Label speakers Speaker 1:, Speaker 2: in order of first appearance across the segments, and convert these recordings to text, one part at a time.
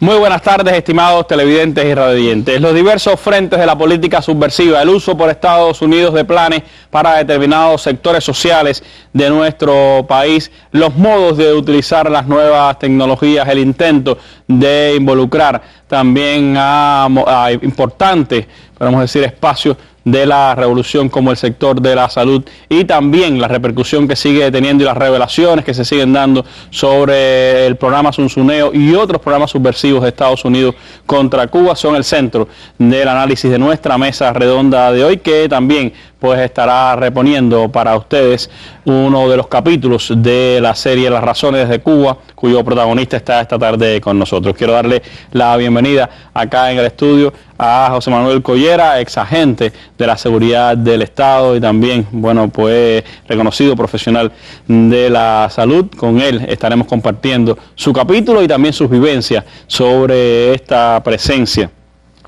Speaker 1: Muy buenas tardes, estimados televidentes y radioyentes. Los diversos frentes de la política subversiva, el uso por Estados Unidos de planes para determinados sectores sociales de nuestro país, los modos de utilizar las nuevas tecnologías, el intento de involucrar también a importantes, podemos decir, espacios de la revolución como el sector de la salud y también la repercusión que sigue teniendo y las revelaciones que se siguen dando sobre el programa Zunzuneo y otros programas subversivos de Estados Unidos contra Cuba son el centro del análisis de nuestra mesa redonda de hoy, que también pues estará reponiendo para ustedes uno de los capítulos de la serie Las Razones de Cuba, cuyo protagonista está esta tarde con nosotros. Quiero darle la bienvenida acá en el estudio a José Manuel Collera, ex agente de la seguridad del Estado y también, bueno, pues reconocido profesional de la salud. Con él estaremos compartiendo su capítulo y también sus vivencias sobre esta presencia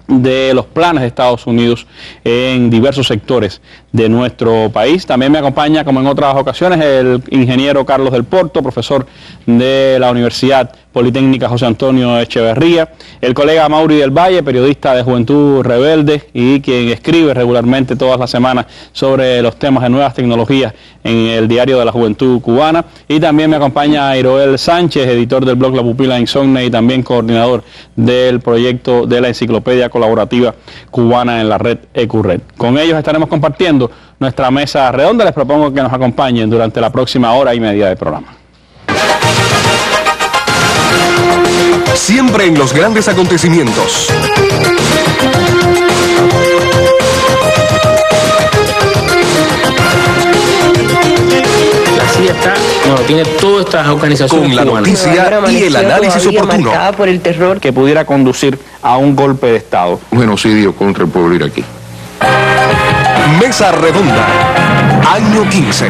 Speaker 1: de los planes de Estados Unidos en diversos sectores de nuestro país. También me acompaña, como en otras ocasiones, el ingeniero Carlos del Porto, profesor de la Universidad Politécnica José Antonio Echeverría, el colega Mauri del Valle, periodista de Juventud Rebelde y quien escribe regularmente todas las semanas sobre los temas de nuevas tecnologías en el Diario de la Juventud Cubana, y también me acompaña Iroel Sánchez, editor del blog La Pupila Insomne y también coordinador del proyecto de la Enciclopedia Colaborativa Cubana en la red EcuRed. Con ellos estaremos compartiendo nuestra mesa redonda. Les propongo que nos acompañen durante la próxima hora y media del programa.
Speaker 2: Siempre en los grandes acontecimientos.
Speaker 3: La CIA está, bueno, tiene todas estas organizaciones
Speaker 2: con la noticia y el análisis oportuno.
Speaker 4: Marcada por el terror
Speaker 1: que pudiera conducir a un golpe de Estado.
Speaker 5: Un genocidio contra el pueblo iraquí.
Speaker 2: Mesa redonda, año 15.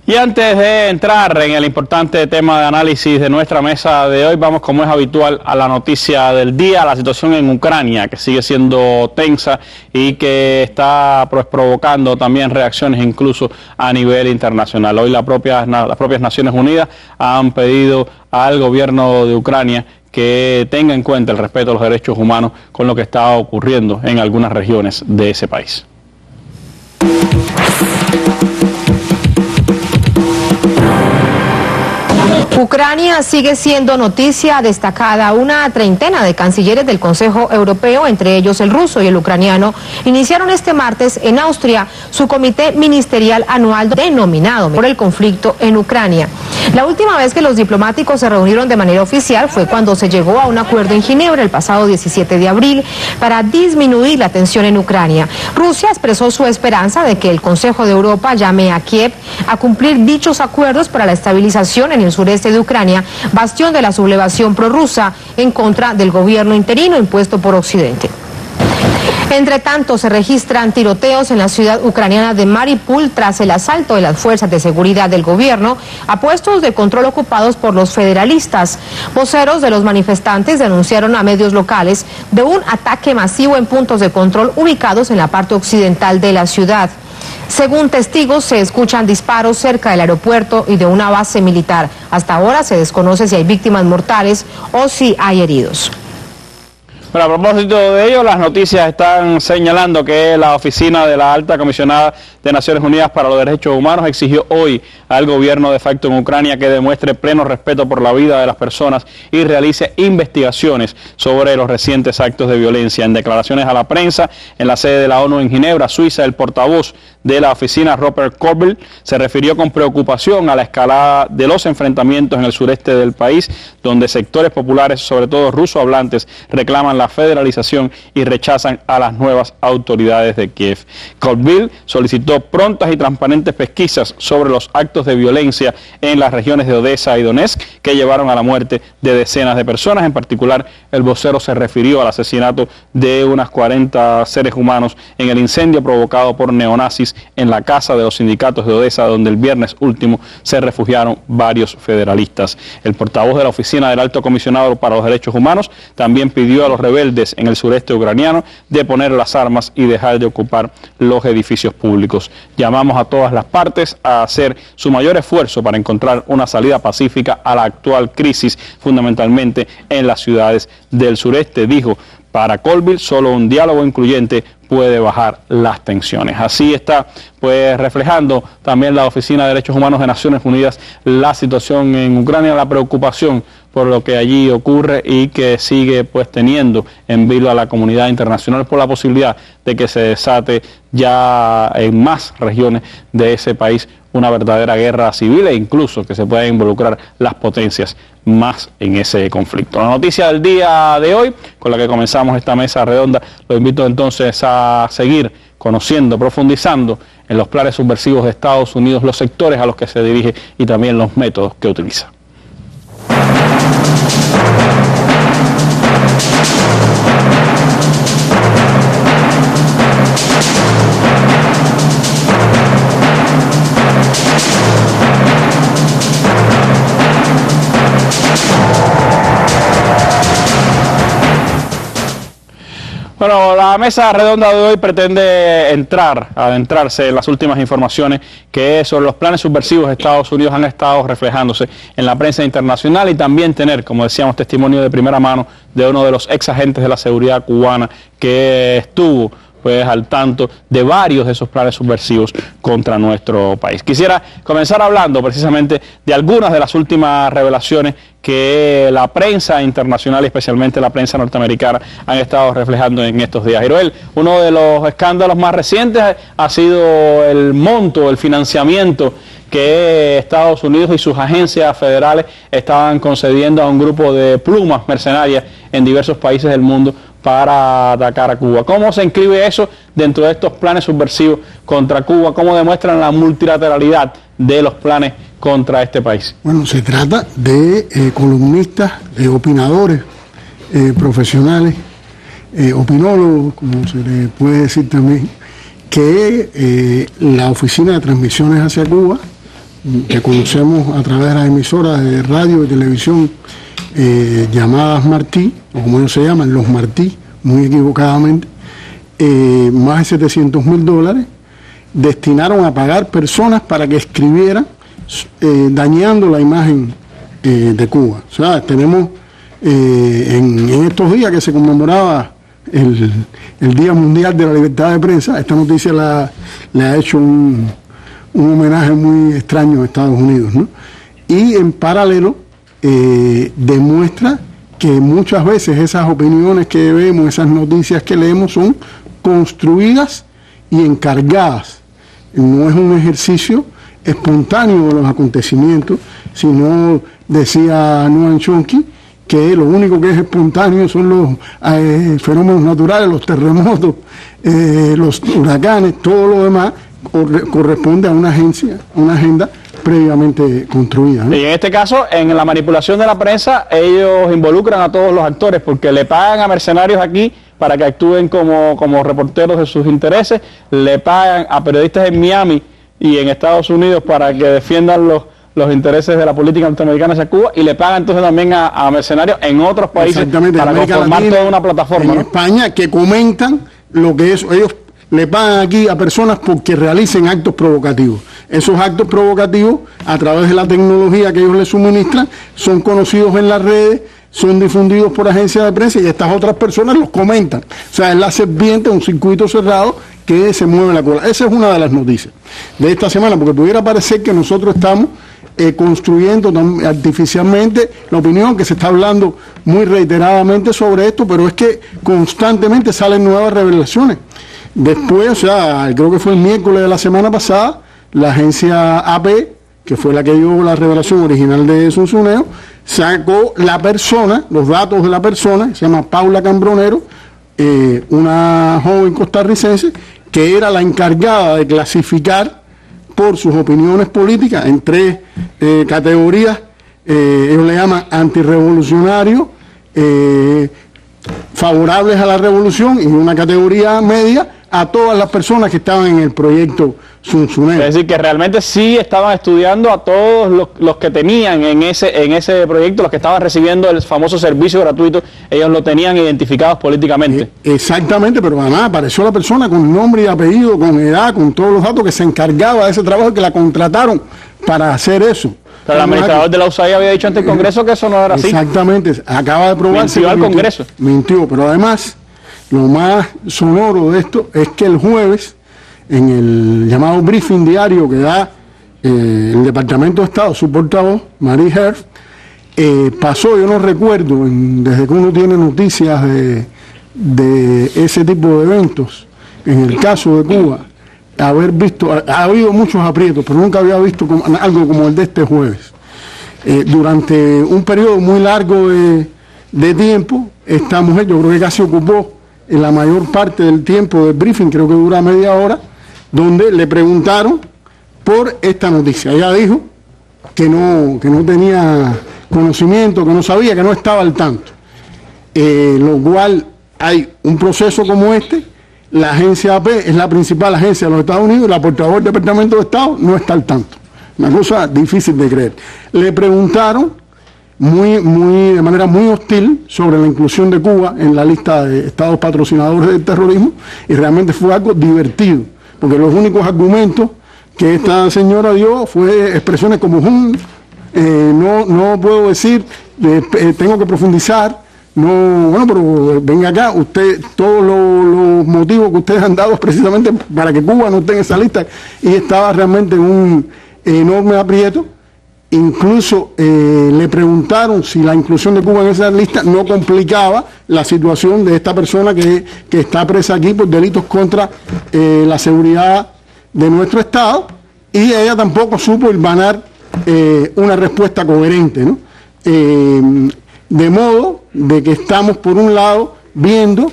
Speaker 1: Y antes de entrar en el importante tema de análisis de nuestra mesa de hoy, vamos, como es habitual, a la noticia del día, la situación en Ucrania, que sigue siendo tensa y que está pues provocando también reacciones incluso a nivel internacional. Hoy las propias Naciones Unidas han pedido al gobierno de Ucrania que tenga en cuenta el respeto a los derechos humanos con lo que está ocurriendo en algunas regiones de ese país.
Speaker 6: Ucrania sigue siendo noticia destacada. Una treintena de cancilleres del Consejo Europeo, entre ellos el ruso y el ucraniano, iniciaron este martes en Austria su comité ministerial anual denominado por el conflicto en Ucrania. La última vez que los diplomáticos se reunieron de manera oficial fue cuando se llegó a un acuerdo en Ginebra el pasado 17 de abril para disminuir la tensión en Ucrania. Rusia expresó su esperanza de que el Consejo de Europa llame a Kiev a cumplir dichos acuerdos para la estabilización en el sureste de Ucrania, bastión de la sublevación prorrusa en contra del gobierno interino impuesto por Occidente. Entre tanto, se registran tiroteos en la ciudad ucraniana de Mariupol tras el asalto de las fuerzas de seguridad del gobierno a puestos de control ocupados por los federalistas. Voceros de los manifestantes denunciaron a medios locales de un ataque masivo en puntos de control ubicados en la parte occidental de la ciudad. Según testigos, se escuchan disparos cerca del aeropuerto y de una base militar. Hasta ahora se desconoce si hay víctimas mortales o si hay heridos.
Speaker 1: Bueno, a propósito de ello, las noticias están señalando que la oficina de la Alta Comisionada de Naciones Unidas para los Derechos Humanos exigió hoy al gobierno de facto en Ucrania que demuestre pleno respeto por la vida de las personas y realice investigaciones sobre los recientes actos de violencia. En declaraciones a la prensa en la sede de la ONU en Ginebra, Suiza, el portavoz de la oficina, Robert Korbel, se refirió con preocupación a la escalada de los enfrentamientos en el sureste del país, donde sectores populares, sobre todo rusohablantes, reclaman la federalización y rechazan a las nuevas autoridades de Kiev. Korbel solicitó prontas y transparentes pesquisas sobre los actos de violencia en las regiones de Odessa y Donetsk que llevaron a la muerte de decenas de personas. En particular, el vocero se refirió al asesinato de unas 40 seres humanos en el incendio provocado por neonazis en la casa de los sindicatos de Odessa, donde el viernes último se refugiaron varios federalistas. El portavoz de la oficina del Alto Comisionado para los Derechos Humanos también pidió a los rebeldes en el sureste ucraniano de poner las armas y dejar de ocupar los edificios públicos. Llamamos a todas las partes a hacer su mayor esfuerzo para encontrar una salida pacífica a la actual crisis, fundamentalmente en las ciudades del sureste, dijo. Para Colville, solo un diálogo incluyente puede bajar las tensiones. Así está pues reflejando también la Oficina de Derechos Humanos de Naciones Unidas la situación en Ucrania, la preocupación por lo que allí ocurre y que sigue pues teniendo en vilo a la comunidad internacional por la posibilidad de que se desate ya en más regiones de ese país una verdadera guerra civil e incluso que se puedan involucrar las potencias más en ese conflicto. La noticia del día de hoy, con la que comenzamos esta mesa redonda, lo invito entonces a seguir conociendo, profundizando en los planes subversivos de Estados Unidos, los sectores a los que se dirige y también los métodos que utiliza. Bueno, la mesa redonda de hoy pretende adentrarse en las últimas informaciones que sobre los planes subversivos de Estados Unidos han estado reflejándose en la prensa internacional y también tener, como decíamos, testimonio de primera mano de uno de los ex agentes de la seguridad cubana que estuvo pues al tanto de varios de esos planes subversivos contra nuestro país. Quisiera comenzar hablando precisamente de algunas de las últimas revelaciones que la prensa internacional, especialmente la prensa norteamericana, han estado reflejando en estos días. Jiroel, uno de los escándalos más recientes ha sido el monto, el financiamiento que Estados Unidos y sus agencias federales estaban concediendo a un grupo de plumas mercenarias en diversos países del mundo para atacar a Cuba. ¿Cómo se inscribe eso dentro de estos planes subversivos contra Cuba? ¿Cómo demuestran la multilateralidad de los planes contra este país?
Speaker 4: Bueno, se trata de columnistas, de opinadores profesionales, opinólogos, como se le puede decir también, que la Oficina de Transmisiones hacia Cuba, que conocemos a través de las emisoras de radio y televisión llamadas Martí, o como ellos se llaman, los Martí, muy equivocadamente, más de $700,000 destinaron a pagar personas para que escribieran dañando la imagen de Cuba. O sea, tenemos en estos días que se conmemoraba el Día Mundial de la Libertad de Prensa, esta noticia le ha hecho un homenaje muy extraño a Estados Unidos, ¿no? Y en paralelo demuestra que muchas veces esas opiniones que vemos, esas noticias que leemos son construidas y encargadas. No es un ejercicio espontáneo de los acontecimientos, sino, decía Noam Chomsky, que lo único que es espontáneo son los fenómenos naturales, los terremotos, los huracanes, todo lo demás corresponde a una agenda previamente construida, ¿no?
Speaker 1: Y en este caso, en la manipulación de la prensa, ellos involucran a todos los actores porque le pagan a mercenarios aquí para que actúen como reporteros de sus intereses, le pagan a periodistas en Miami y en Estados Unidos para que defiendan los intereses de la política norteamericana hacia Cuba y le pagan entonces también a mercenarios en otros países para conformar toda una plataforma,
Speaker 4: en España, que comentan lo que es, ellos le pagan aquí a personas porque realicen actos provocativos. Esos actos provocativos, a través de la tecnología que ellos les suministran, son conocidos en las redes, son difundidos por agencias de prensa y estas otras personas los comentan. O sea, es la serpiente, un circuito cerrado que se mueve la cola. Esa es una de las noticias de esta semana, porque pudiera parecer que nosotros estamos construyendo artificialmente la opinión, que se está hablando muy reiteradamente sobre esto, pero es que constantemente salen nuevas revelaciones. Después, o sea, creo que fue el miércoles de la semana pasada, la agencia AP, que fue la que dio la revelación original de Zunzuneo, sacó la persona, los datos de la persona, se llama Paula Cambronero, una joven costarricense, que era la encargada de clasificar por sus opiniones políticas en tres categorías, ellos le llaman antirrevolucionario, favorables a la revolución y una categoría media a todas las personas que estaban en el proyecto Zunzuneo.
Speaker 1: Es decir, que realmente sí estaban estudiando a todos los que tenían en ese proyecto, los que estaban recibiendo el famoso servicio gratuito, ellos lo tenían identificados políticamente.
Speaker 4: Exactamente, pero además apareció la persona con nombre y apellido, con edad, con todos los datos, que se encargaba de ese trabajo y que la contrataron para hacer eso.
Speaker 1: Pero el administrador de la USAID había dicho ante el Congreso que eso no era así.
Speaker 4: Exactamente, acaba de probarse.
Speaker 1: Mintió al Congreso.
Speaker 4: Mintió, pero además, lo más sonoro de esto es que el jueves, en el llamado briefing diario que da el Departamento de Estado, su portavoz, Marie Herf, pasó, yo no recuerdo, desde que uno tiene noticias de ese tipo de eventos, en el caso de Cuba, haber visto, ha habido muchos aprietos, pero nunca había visto algo como el de este jueves. Durante un periodo muy largo de tiempo, esta mujer, yo creo que casi ocupó en la mayor parte del tiempo del briefing, creo que dura media hora, donde le preguntaron por esta noticia. Ella dijo que no tenía conocimiento, que no sabía, que no estaba al tanto. Lo cual hay un proceso como este. La agencia AP es la principal agencia de los Estados Unidos y la portavoz del Departamento de Estado no está al tanto. Una cosa difícil de creer. Le preguntaron de manera muy hostil sobre la inclusión de Cuba en la lista de estados patrocinadores del terrorismo, y realmente fue algo divertido, porque los únicos argumentos que esta señora dio fue expresiones como no puedo decir, tengo que profundizar. No, bueno, pero venga acá, usted, todos los motivos que ustedes han dado es precisamente para que Cuba no esté en esa lista, y estaba realmente en un enorme aprieto. Incluso le preguntaron si la inclusión de Cuba en esa lista no complicaba la situación de esta persona que está presa aquí por delitos contra la seguridad de nuestro Estado, y ella tampoco supo hilvanar una respuesta coherente, ¿no? De modo de que estamos, por un lado, viendo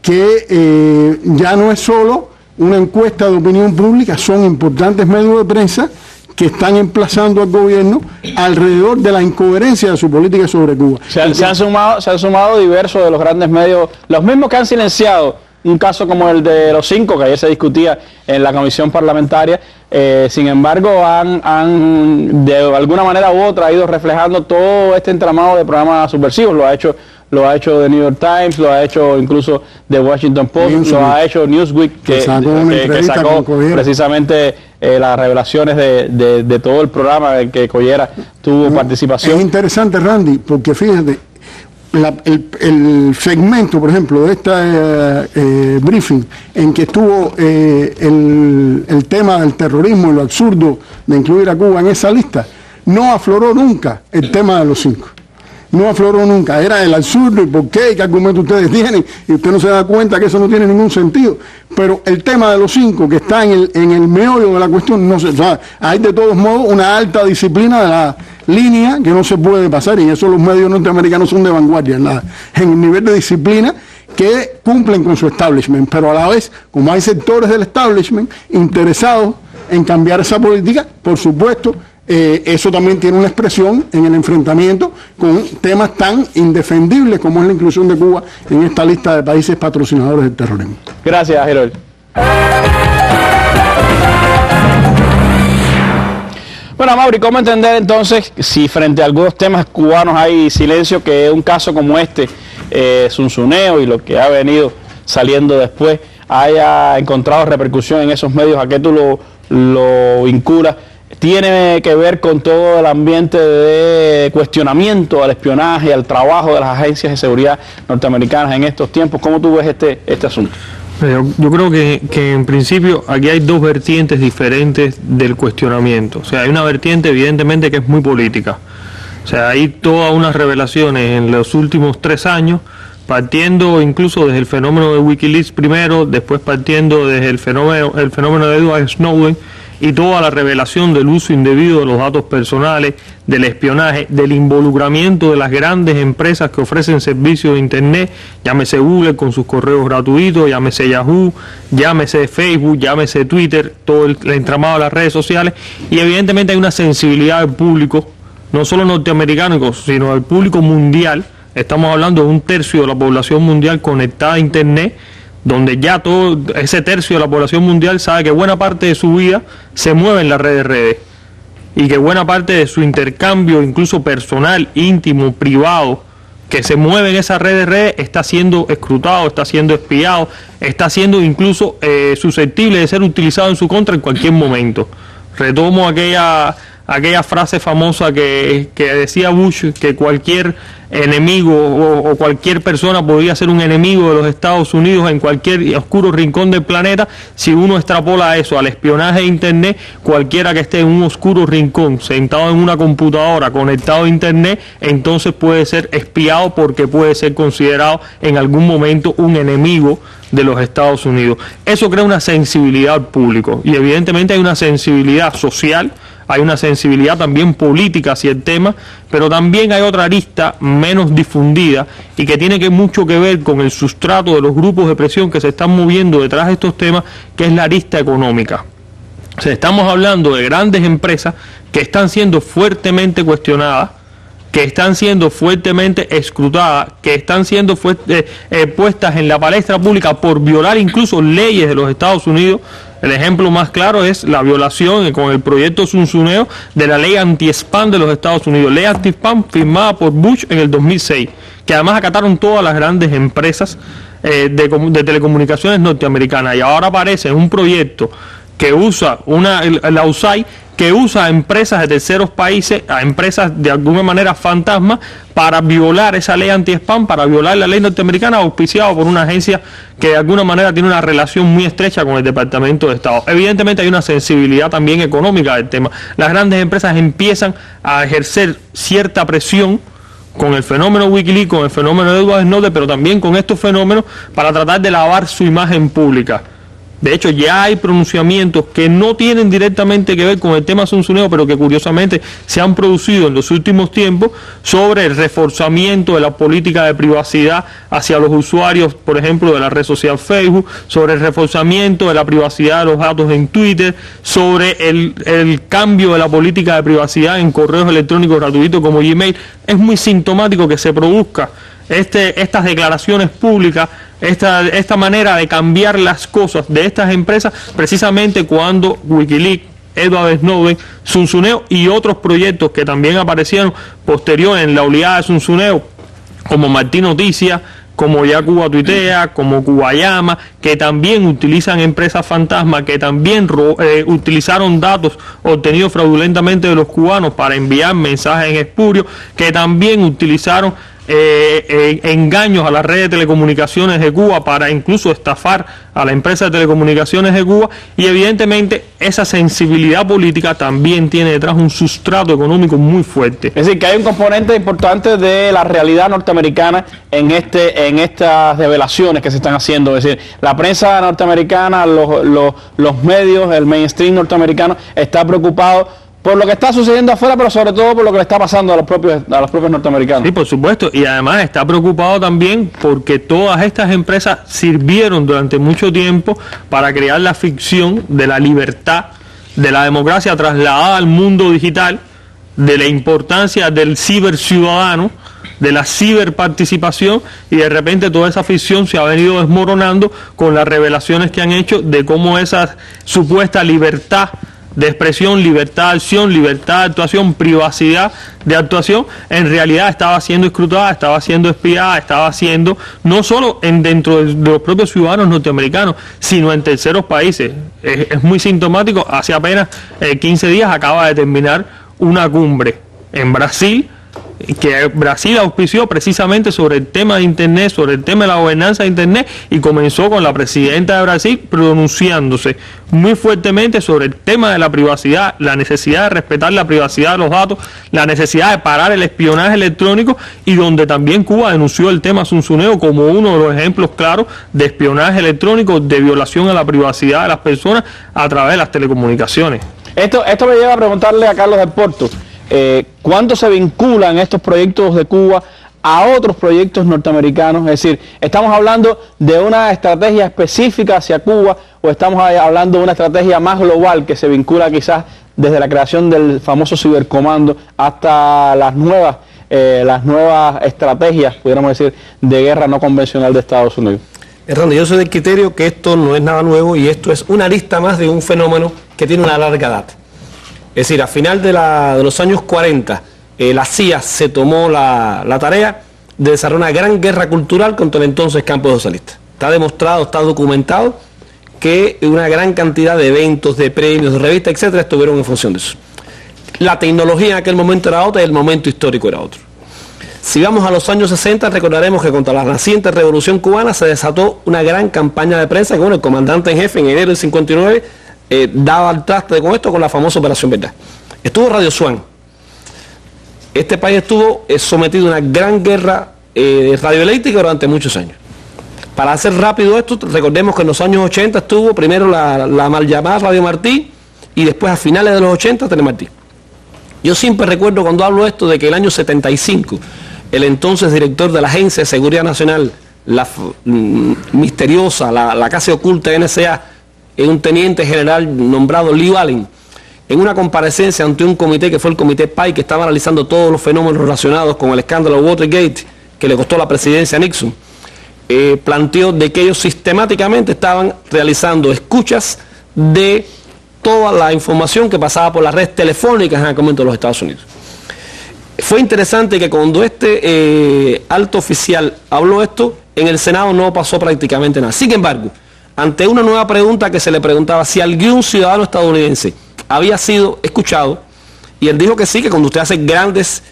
Speaker 4: que ya no es solo una encuesta de opinión pública, son importantes medios de prensa que están emplazando al gobierno alrededor de la incoherencia de su política sobre Cuba.
Speaker 1: Se han sumado diversos de los grandes medios, los mismos que han silenciado un caso como el de los 5, que ayer se discutía en la comisión parlamentaria. Sin embargo, han de alguna manera u otra ido reflejando todo este entramado de programas subversivos. Lo ha hecho The New York Times, lo ha hecho incluso The Washington Post, Newsweek. Lo ha hecho Newsweek, que sacó precisamente las revelaciones de todo el programa en que Collera tuvo participación.
Speaker 4: Es interesante, Randy, porque fíjate, el segmento, por ejemplo, de este briefing en que estuvo el tema del terrorismo y lo absurdo de incluir a Cuba en esa lista, no afloró nunca el tema de los 5. No afloró nunca, era el absurdo y por qué, qué argumento ustedes tienen, y usted no se da cuenta que eso no tiene ningún sentido. Pero el tema de los 5, que está en el meollo de la cuestión, no se, o sea, hay de todos modos una alta disciplina de la línea que no se puede pasar, y eso los medios norteamericanos son de vanguardia en el nivel de disciplina, que cumplen con su establishment, pero a la vez, como hay sectores del establishment interesados en cambiar esa política, por supuesto, eso también tiene una expresión en el enfrentamiento con temas tan indefendibles como es la inclusión de Cuba en esta lista de países patrocinadores del terrorismo.
Speaker 1: Gracias, Harold. Bueno, Mauri, ¿cómo entender entonces si frente a algunos temas cubanos hay silencio, que un caso como este, Zunzuneo y lo que ha venido saliendo después, haya encontrado repercusión en esos medios? ¿A qué tú lo vinculas? ¿Tiene que ver con todo el ambiente de cuestionamiento al espionaje, al trabajo de las agencias de seguridad norteamericanas en estos tiempos? ¿Cómo tú ves este asunto?
Speaker 7: Yo creo que en principio aquí hay dos vertientes diferentes del cuestionamiento. O sea, hay una vertiente evidentemente que es muy política. O sea, hay todas unas revelaciones en los últimos 3 años, partiendo incluso desde el fenómeno de Wikileaks primero, después partiendo desde el fenómeno de Edward Snowden, y toda la revelación del uso indebido de los datos personales, del espionaje, del involucramiento de las grandes empresas que ofrecen servicios de Internet, llámese Google con sus correos gratuitos, llámese Yahoo, llámese Facebook, llámese Twitter, todo el entramado de las redes sociales, y evidentemente hay una sensibilidad del público, no solo norteamericano, sino del público mundial. Estamos hablando de 1/3 de la población mundial conectada a Internet, donde ya todo ese tercio de la población mundial sabe que buena parte de su vida se mueve en la red de redes y que buena parte de su intercambio, incluso personal, íntimo, privado, que se mueve en esa red de redes, está siendo escrutado, está siendo espiado, está siendo incluso susceptible de ser utilizado en su contra en cualquier momento. Retomo aquella frase famosa que decía Bush, que cualquier enemigo o cualquier persona podría ser un enemigo de los Estados Unidos en cualquier oscuro rincón del planeta. Si uno extrapola eso al espionaje de Internet, cualquiera que esté en un oscuro rincón, sentado en una computadora, conectado a Internet, entonces puede ser espiado porque puede ser considerado en algún momento un enemigo de los Estados Unidos. Eso crea una sensibilidad al público y evidentemente hay una sensibilidad social, hay una sensibilidad también política hacia el tema, pero también hay otra arista menos difundida y que tiene mucho que ver con el sustrato de los grupos de presión que se están moviendo detrás de estos temas, que es la arista económica. O sea, estamos hablando de grandes empresas que están siendo fuertemente cuestionadas, que están siendo fuertemente escrutadas, que están siendo puestas en la palestra pública por violar incluso leyes de los Estados Unidos. El ejemplo más claro es la violación con el proyecto Zunzuneo de la ley anti-spam de los Estados Unidos, ley anti-spam firmada por Bush en el 2006, que además acataron todas las grandes empresas de telecomunicaciones norteamericanas, y ahora aparece un proyecto que usa la USAID, que usa a empresas de terceros países, a empresas de alguna manera fantasma, para violar esa ley anti-spam, para violar la ley norteamericana, auspiciado por una agencia que de alguna manera tiene una relación muy estrecha con el Departamento de Estado. Evidentemente hay una sensibilidad también económica del tema. Las grandes empresas empiezan a ejercer cierta presión con el fenómeno Wikileaks, con el fenómeno de Edward Snowden, pero también con estos fenómenos para tratar de lavar su imagen pública. De hecho, ya hay pronunciamientos que no tienen directamente que ver con el tema Zunzuneo, pero que curiosamente se han producido en los últimos tiempos sobre el reforzamiento de la política de privacidad hacia los usuarios, por ejemplo, de la red social Facebook, sobre el reforzamiento de la privacidad de los datos en Twitter, sobre el cambio de la política de privacidad en correos electrónicos gratuitos como Gmail. Es muy sintomático que se produzca estas declaraciones públicas, esta manera de cambiar las cosas de estas empresas, precisamente cuando Wikileaks, Edward Snowden, Zunzuneo y otros proyectos que también aparecieron posterior en la oleada de Zunzuneo, como Martín Noticias, como Ya Cuba Tuitea, como Cubayama, que también utilizan empresas fantasmas, que también utilizaron datos obtenidos fraudulentamente de los cubanos para enviar mensajes en espurios, que también utilizaron engaños a la red de telecomunicaciones de Cuba para incluso estafar a la empresa de telecomunicaciones de Cuba, y evidentemente esa sensibilidad política también tiene detrás un sustrato económico muy fuerte.
Speaker 1: Es decir, que hay un componente importante de la realidad norteamericana en estas revelaciones que se están haciendo. Es decir, la prensa norteamericana, los medios, el mainstream norteamericano está preocupado por lo que está sucediendo afuera, pero sobre todo por lo que le está pasando a los propios norteamericanos.
Speaker 7: Sí, por supuesto, y además está preocupado también porque todas estas empresas sirvieron durante mucho tiempo para crear la ficción de la libertad, de la democracia trasladada al mundo digital, de la importancia del ciberciudadano, de la ciberparticipación, y de repente toda esa ficción se ha venido desmoronando con las revelaciones que han hecho de cómo esa supuesta libertad de expresión, libertad de acción, libertad de actuación, privacidad de actuación, en realidad estaba siendo escrutada, estaba siendo espiada, estaba siendo no solo dentro de los propios ciudadanos norteamericanos, sino en terceros países. Es muy sintomático. Hace apenas 15 días acaba de terminar una cumbre en Brasil, que Brasil auspició precisamente sobre el tema de Internet, sobre el tema de la gobernanza de Internet, y comenzó con la presidenta de Brasil pronunciándose muy fuertemente sobre el tema de la privacidad, la necesidad de respetar la privacidad de los datos, la necesidad de parar el espionaje electrónico, y donde también Cuba denunció el tema Zunzuneo como uno de los ejemplos claros de espionaje electrónico, de violación a la privacidad de las personas a través de las telecomunicaciones.
Speaker 1: Esto me lleva a preguntarle a Carlos del Porto, ¿cuánto se vinculan estos proyectos de Cuba a otros proyectos norteamericanos? Es decir, ¿estamos hablando de una estrategia específica hacia Cuba o estamos hablando de una estrategia más global que se vincula quizás desde la creación del famoso cibercomando hasta las nuevas estrategias, pudiéramos decir, de guerra no convencional de Estados Unidos?
Speaker 8: Hernando, yo soy del criterio que esto no es nada nuevo y esto es una lista más de un fenómeno que tiene una larga data. Es decir, a final de los años 40, la CIA se tomó la tarea de desarrollar una gran guerra cultural contra el entonces campo socialista. Está demostrado, está documentado que una gran cantidad de eventos, de premios, de revistas, etcétera, estuvieron en función de eso. La tecnología en aquel momento era otra y el momento histórico era otro. Si vamos a los años 60, recordaremos que contra la naciente revolución cubana se desató una gran campaña de prensa que, bueno, el comandante en jefe en enero del 59 daba al traste con esto con la famosa Operación Verdad. Estuvo Radio Swan. Este país estuvo sometido a una gran guerra radioeléctrica durante muchos años. Para hacer rápido esto, recordemos que en los años 80 estuvo primero la mal llamada Radio Martí y después a finales de los 80 Telemartí. Yo siempre recuerdo cuando hablo esto de que el año 75, el entonces director de la Agencia de Seguridad Nacional, la misteriosa, la casi oculta NSA, un teniente general nombrado Lee Allen, en una comparecencia ante un comité que fue el Comité PAI, que estaba analizando todos los fenómenos relacionados con el escándalo Watergate, que le costó la presidencia a Nixon, planteó de que ellos sistemáticamente estaban realizando escuchas de toda la información que pasaba por las redes telefónicas en aquel momento de los Estados Unidos. Fue interesante que cuando este alto oficial habló esto, en el Senado no pasó prácticamente nada. Sin embargo, ante una nueva pregunta que se le preguntaba si algún ciudadano estadounidense había sido escuchado, y él dijo que sí, que cuando usted hace grandes,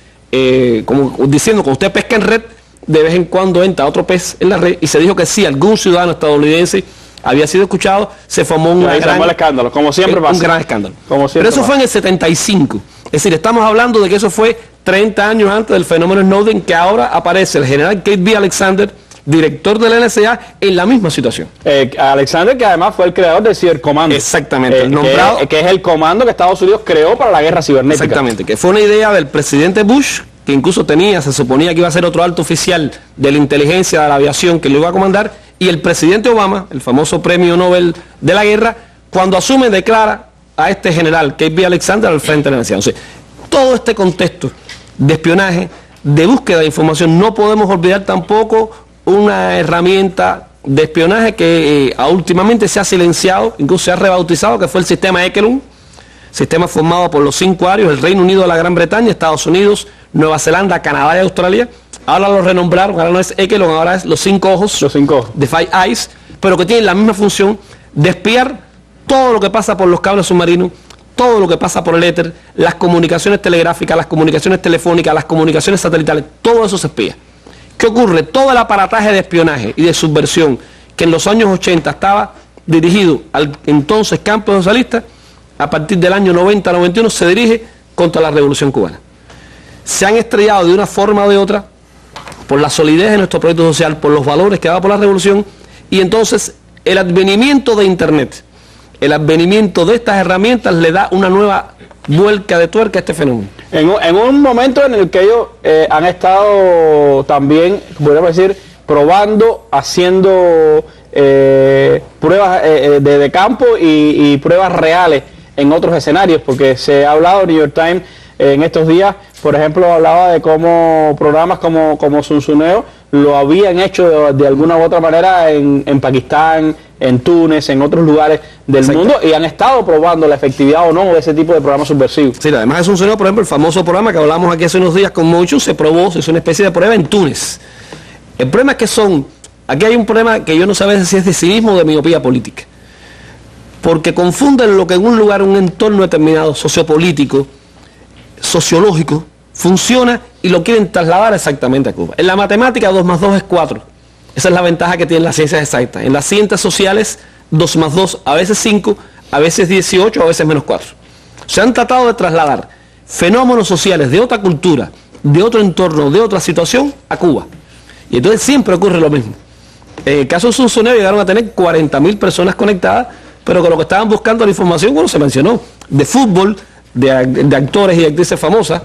Speaker 8: como diciendo, cuando usted pesca en red, de vez en cuando entra otro pez en la red, y se dijo que sí, algún ciudadano estadounidense había sido escuchado, se formó un gran
Speaker 1: escándalo, como siempre pasa.
Speaker 8: Un gran escándalo.
Speaker 1: Como
Speaker 8: pero eso
Speaker 1: pasa.
Speaker 8: fue en el 75. Es decir, estamos hablando de que eso fue 30 años antes del fenómeno Snowden, que ahora aparece el general Kate B. Alexander, director de la NSA, en la misma situación.
Speaker 1: Alexander, que además fue el creador del cibercomando.
Speaker 8: Exactamente. El nombrado,
Speaker 1: que es el comando que Estados Unidos creó para la guerra cibernética.
Speaker 8: Exactamente, que fue una idea del presidente Bush, que incluso se suponía que iba a ser otro alto oficial de la inteligencia de la aviación que lo iba a comandar, y el presidente Obama, el famoso premio Nobel de la guerra, cuando asume, declara a este general, Kate B. Alexander, al frente de la nación. O sea, todo este contexto de espionaje, de búsqueda de información, no podemos olvidar tampoco una herramienta de espionaje que últimamente se ha silenciado, incluso se ha rebautizado, que fue el sistema Ekelon, sistema formado por los 5 arios, el Reino Unido de la Gran Bretaña, Estados Unidos, Nueva Zelanda, Canadá y Australia. Ahora lo renombraron, ahora no es Ekelon, ahora es los 5 ojos, de Five Eyes, pero que tienen la misma función de espiar todo lo que pasa por los cables submarinos, todo lo que pasa por el éter, las comunicaciones telegráficas, las comunicaciones telefónicas, las comunicaciones satelitales, todo eso se espía. ¿Qué ocurre? Todo el aparataje de espionaje y de subversión que en los años 80 estaba dirigido al entonces campo socialista, a partir del año 90-91 se dirige contra la Revolución Cubana. Se han estrellado de una forma o de otra por la solidez de nuestro proyecto social, por los valores que daba por la revolución, y entonces el advenimiento de Internet, el advenimiento de estas herramientas le da una nueva vuelca de tuerca a este fenómeno.
Speaker 1: En un momento en el que ellos han estado también, podríamos decir, probando, haciendo pruebas de campo y pruebas reales en otros escenarios, porque se ha hablado, New York Times en estos días, por ejemplo, hablaba de cómo programas como Sunsuneo lo habían hecho de alguna u otra manera en Pakistán, en Túnez, en otros lugares del mundo, y han estado probando la efectividad o no de ese tipo de programas subversivos.
Speaker 8: Sí, además de Sunsuneo, por ejemplo, el famoso programa que hablamos aquí hace unos días con Motion, se probó, se hizo una especie de prueba en Túnez. El problema es que aquí hay un problema que yo no sé si es de cinismo o de miopía política, porque confunden lo que en un lugar, un entorno determinado, sociopolítico, sociológico, funciona y lo quieren trasladar exactamente a Cuba. En la matemática 2 más 2 es 4. Esa es la ventaja que tienen las ciencias exactas. En las ciencias sociales 2 más 2 a veces 5, a veces 18, a veces menos 4. Se han tratado de trasladar fenómenos sociales de otra cultura, de otro entorno, de otra situación a Cuba. Y entonces siempre ocurre lo mismo. En el caso de Sunsuneo llegaron a tener 40.000 personas conectadas, pero con lo que estaban buscando la información, bueno, se mencionó, de fútbol, de actores y actrices famosas.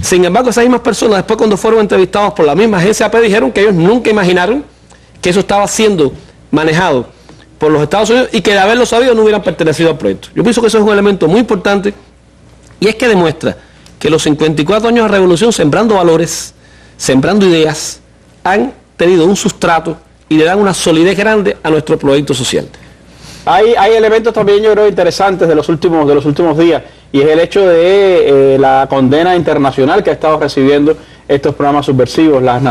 Speaker 8: Sin embargo, esas mismas personas, después cuando fueron entrevistados por la misma agencia AP, dijeron que ellos nunca imaginaron que eso estaba siendo manejado por los Estados Unidos y que de haberlo sabido no hubieran pertenecido al proyecto. Yo pienso que eso es un elemento muy importante, y es que demuestra que los 54 años de revolución, sembrando valores, sembrando ideas, han tenido un sustrato y le dan una solidez grande a nuestro proyecto social.
Speaker 1: Hay elementos también, yo creo, interesantes de los últimos días, y es el hecho de la condena internacional que ha estado recibiendo estos programas subversivos en las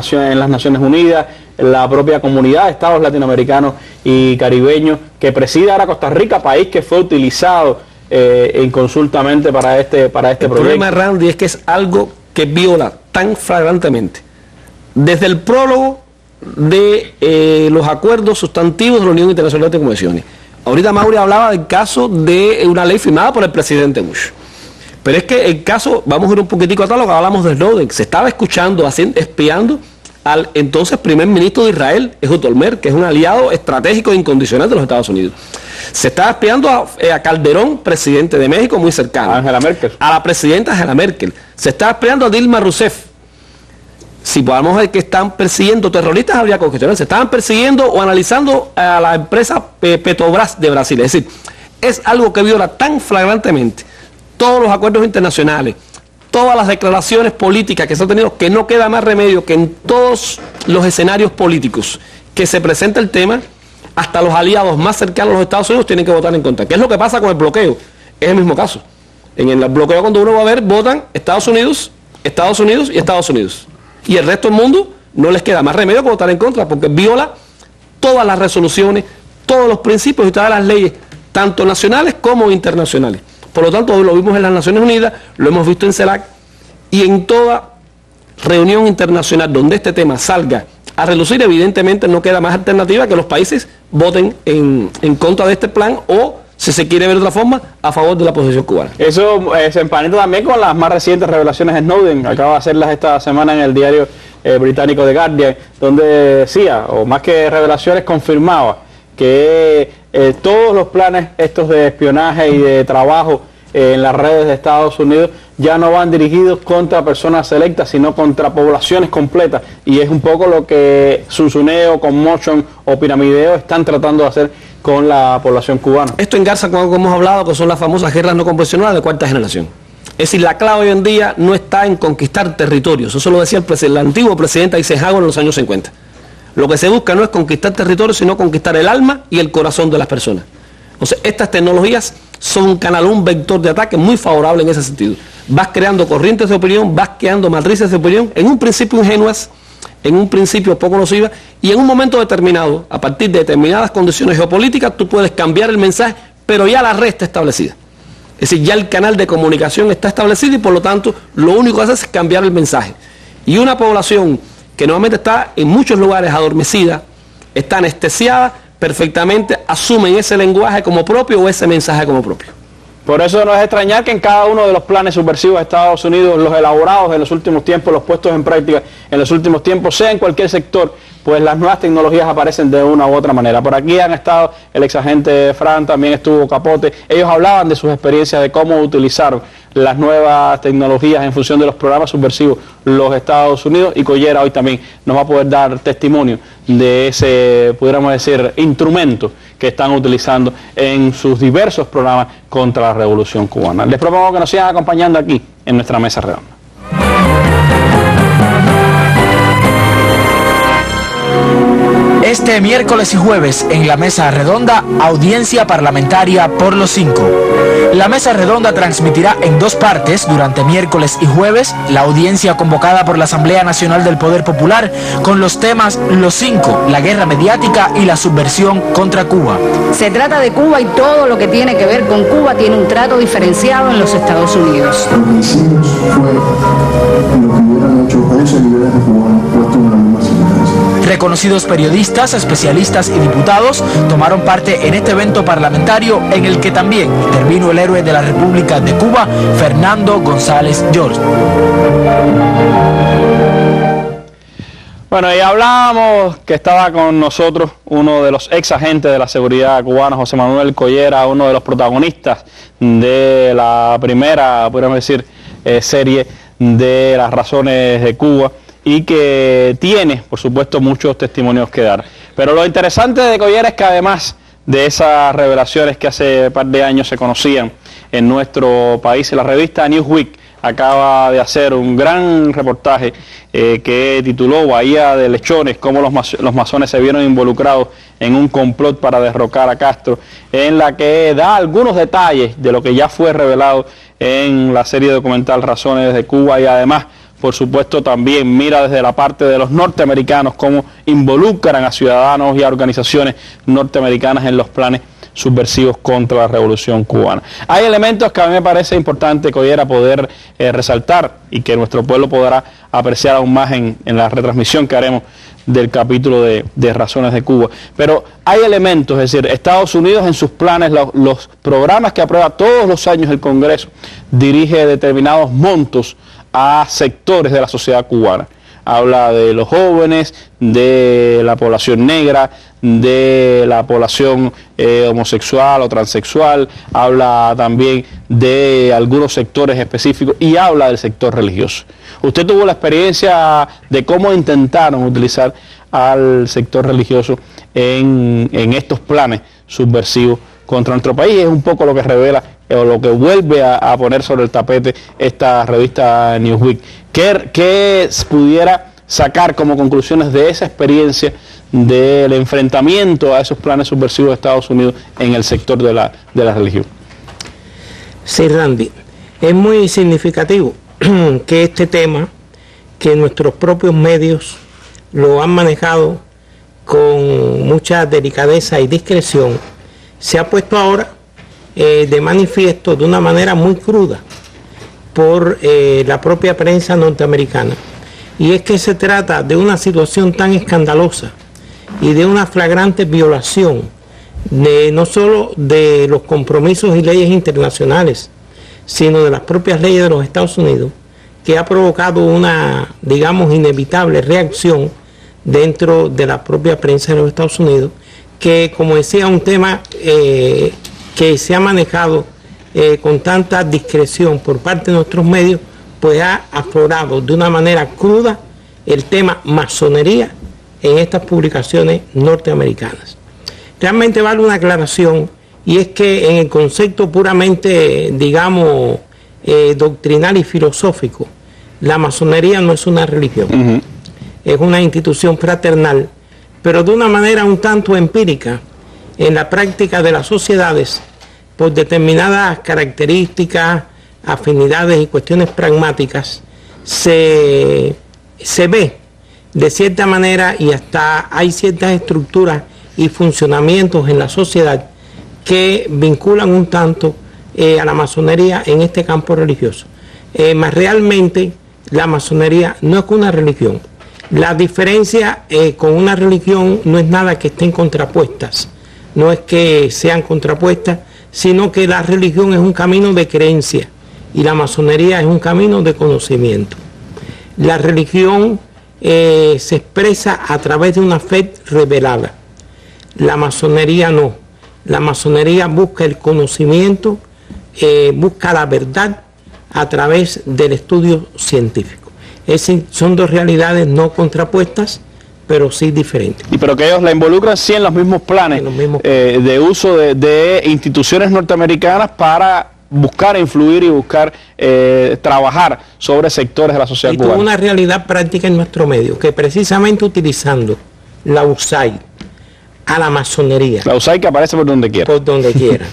Speaker 1: Naciones Unidas, la propia comunidad de estados latinoamericanos y caribeños que preside ahora Costa Rica, país que fue utilizado inconsultamente para este proyecto.
Speaker 8: El problema, Randy, es que es algo que viola tan flagrantemente desde el prólogo de los acuerdos sustantivos de la Unión Internacional de Convenciones. Ahorita Mauri hablaba del caso de una ley firmada por el presidente Bush. Pero es que el caso, vamos a ir un poquitico atrás, lo que hablamos de Snowden, se estaba escuchando, espiando al entonces primer ministro de Israel, Ehud Olmert, que es un aliado estratégico e incondicional de los Estados Unidos. Se estaba espiando a Calderón, presidente de México, muy cercano.
Speaker 1: Angela Merkel.
Speaker 8: A la presidenta Angela Merkel. Se estaba espiando a Dilma Rousseff. Si podemos ver que están persiguiendo terroristas, habría que cuestionar. Se estaban persiguiendo o analizando a la empresa Petrobras de Brasil. Es decir, es algo que viola tan flagrantemente todos los acuerdos internacionales, todas las declaraciones políticas que se han tenido, que no queda más remedio que en todos los escenarios políticos que se presenta el tema, hasta los aliados más cercanos a los Estados Unidos tienen que votar en contra. ¿Qué es lo que pasa con el bloqueo? Es el mismo caso. En el bloqueo, cuando uno va a ver, votan Estados Unidos y Estados Unidos. Y el resto del mundo no les queda más remedio que votar en contra, porque viola todas las resoluciones, todos los principios y todas las leyes, tanto nacionales como internacionales. Por lo tanto, lo vimos en las Naciones Unidas, lo hemos visto en CELAC, y en toda reunión internacional donde este tema salga a relucir, evidentemente no queda más alternativa que los países voten en contra de este plan o, si se quiere ver de otra forma, a favor de la posición cubana.
Speaker 1: Eso se emparenta también con las más recientes revelaciones de Snowden. Acaba de hacerlas esta semana en el diario británico The Guardian, donde decía, o más que revelaciones, confirmaba que todos los planes estos de espionaje y de trabajo en las redes de Estados Unidos ya no van dirigidos contra personas selectas, sino contra poblaciones completas, y es un poco lo que Zunzuneo, Conmotion o Piramideo están tratando de hacer con la población cubana.
Speaker 8: Esto engarza con algo que hemos hablado, que son las famosas guerras no convencionales de cuarta generación. Es decir, la clave hoy en día no está en conquistar territorios, eso lo decía el antiguo presidente Eisenhower en los años 50. Lo que se busca no es conquistar territorios, sino conquistar el alma y el corazón de las personas. Entonces, estas tecnologías son un canal, un vector de ataque muy favorable en ese sentido. Vas creando corrientes de opinión, vas creando matrices de opinión, en un principio ingenuas, en un principio poco nocivas, y en un momento determinado, a partir de determinadas condiciones geopolíticas, tú puedes cambiar el mensaje, pero ya la red está establecida. Es decir, ya el canal de comunicación está establecido y por lo tanto lo único que hace es cambiar el mensaje. Y una población que normalmente está en muchos lugares adormecida, está anestesiada, perfectamente asumen ese lenguaje como propio o ese mensaje como propio.
Speaker 1: Por eso no es extrañar que en cada uno de los planes subversivos de Estados Unidos, los elaborados en los últimos tiempos, los puestos en práctica en los últimos tiempos, sea en cualquier sector, pues las nuevas tecnologías aparecen de una u otra manera. Por aquí han estado el exagente Fran, también estuvo Capote. Ellos hablaban de sus experiencias, de cómo utilizaron las nuevas tecnologías en función de los programas subversivos los Estados Unidos, y Collera hoy también nos va a poder dar testimonio de ese, pudiéramos decir, instrumento que están utilizando en sus diversos programas contra la Revolución Cubana. Les propongo que nos sigan acompañando aquí en nuestra mesa redonda.
Speaker 9: Este miércoles y jueves en la Mesa Redonda, audiencia parlamentaria por los 5. La Mesa Redonda transmitirá en 2 partes durante miércoles y jueves la audiencia convocada por la Asamblea Nacional del Poder Popular con los temas Los 5, la guerra mediática y la subversión contra Cuba.
Speaker 10: Se trata de Cuba y todo lo que tiene que ver con Cuba tiene un trato diferenciado en los Estados Unidos.
Speaker 11: Lo que hicimos fue lo que hubieran hecho 11 líderes de cubanos puestos en la misma circunstancia.
Speaker 9: Reconocidos periodistas, especialistas y diputados tomaron parte en este evento parlamentario en el que también intervino el héroe de la República de Cuba, Fernando González George.
Speaker 1: Bueno, y hablábamos que estaba con nosotros uno de los ex agentes de la seguridad cubana, José Manuel Collera, uno de los protagonistas de la primera, podríamos decir, serie de Las Razones de Cuba, y que tiene, por supuesto, muchos testimonios que dar. Pero lo interesante de Collera es que además de esas revelaciones que hace un par de años se conocían en nuestro país, la revista Newsweek acaba de hacer un gran reportaje que tituló Bahía de Lechones, cómo los masones se vieron involucrados en un complot para derrocar a Castro, en la que da algunos detalles de lo que ya fue revelado en la serie documental Razones de Cuba, y además, por supuesto, también mira desde la parte de los norteamericanos cómo involucran a ciudadanos y a organizaciones norteamericanas en los planes subversivos contra la revolución cubana. Hay elementos que a mí me parece importante, Collera, poder resaltar y que nuestro pueblo podrá apreciar aún más en la retransmisión que haremos del capítulo de Razones de Cuba. Pero hay elementos, es decir, Estados Unidos en sus planes, los programas que aprueba todos los años el Congreso, dirige determinados montos a sectores de la sociedad cubana. Habla de los jóvenes, de la población negra, de la población homosexual o transexual, habla también de algunos sectores específicos y habla del sector religioso. Usted tuvo la experiencia de cómo intentaron utilizar al sector religioso en estos planes subversivos contra nuestro país. Es un poco lo que revela o lo que vuelve a poner sobre el tapete esta revista Newsweek. ¿Qué pudiera sacar como conclusiones de esa experiencia del enfrentamiento a esos planes subversivos de Estados Unidos en el sector de la religión?
Speaker 12: Sí, Randy, es muy significativo que este tema, que nuestros propios medios lo han manejado con mucha delicadeza y discreción, se ha puesto ahora de manifiesto de una manera muy cruda por la propia prensa norteamericana. Y es que se trata de una situación tan escandalosa y de una flagrante violación no solo de los compromisos y leyes internacionales, sino de las propias leyes de los Estados Unidos, que ha provocado una, digamos, inevitable reacción dentro de la propia prensa de los Estados Unidos, que, como decía, un tema que se ha manejado con tanta discreción por parte de nuestros medios, pues ha aflorado de una manera cruda el tema masonería en estas publicaciones norteamericanas. Realmente vale una aclaración, y es que en el concepto puramente, digamos, doctrinal y filosófico, la masonería no es una religión, es una institución fraternal, pero de una manera un tanto empírica, en la práctica de las sociedades, por determinadas características, afinidades y cuestiones pragmáticas, se ve de cierta manera, y hasta hay ciertas estructuras y funcionamientos en la sociedad que vinculan un tanto a la masonería en este campo religioso. Más realmente la masonería no es una religión. La diferencia con una religión no es nada que estén contrapuestas, no es que sean contrapuestas, sino que la religión es un camino de creencia y la masonería es un camino de conocimiento. La religión se expresa a través de una fe revelada. La masonería no. La masonería busca el conocimiento, busca la verdad a través del estudio científico. Son dos realidades no contrapuestas, pero sí diferentes.
Speaker 1: Y pero que ellos la involucran sí en los mismos planes de uso de instituciones norteamericanas para buscar influir y buscar trabajar sobre sectores de la sociedad cubana.
Speaker 12: Y una realidad práctica en nuestro medio, que precisamente utilizando la USAID a la masonería.
Speaker 1: La USAID que aparece por donde quiera.
Speaker 12: Por donde quiera.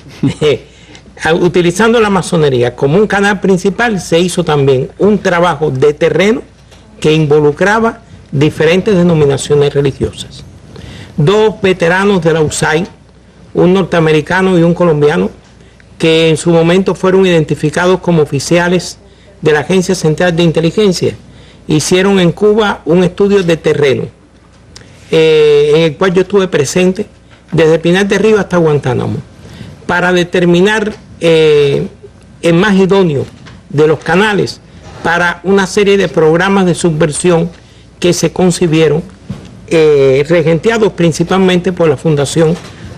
Speaker 12: Utilizando la masonería como un canal principal, se hizo también un trabajo de terreno que involucraba diferentes denominaciones religiosas. Dos veteranos de la USAID, un norteamericano y un colombiano, que en su momento fueron identificados como oficiales de la Agencia Central de Inteligencia, hicieron en Cuba un estudio de terreno, en el cual yo estuve presente desde Pinar de Río hasta Guantánamo, para determinar el más idóneo de los canales para una serie de programas de subversión que se concibieron, regenteados principalmente por la Fundación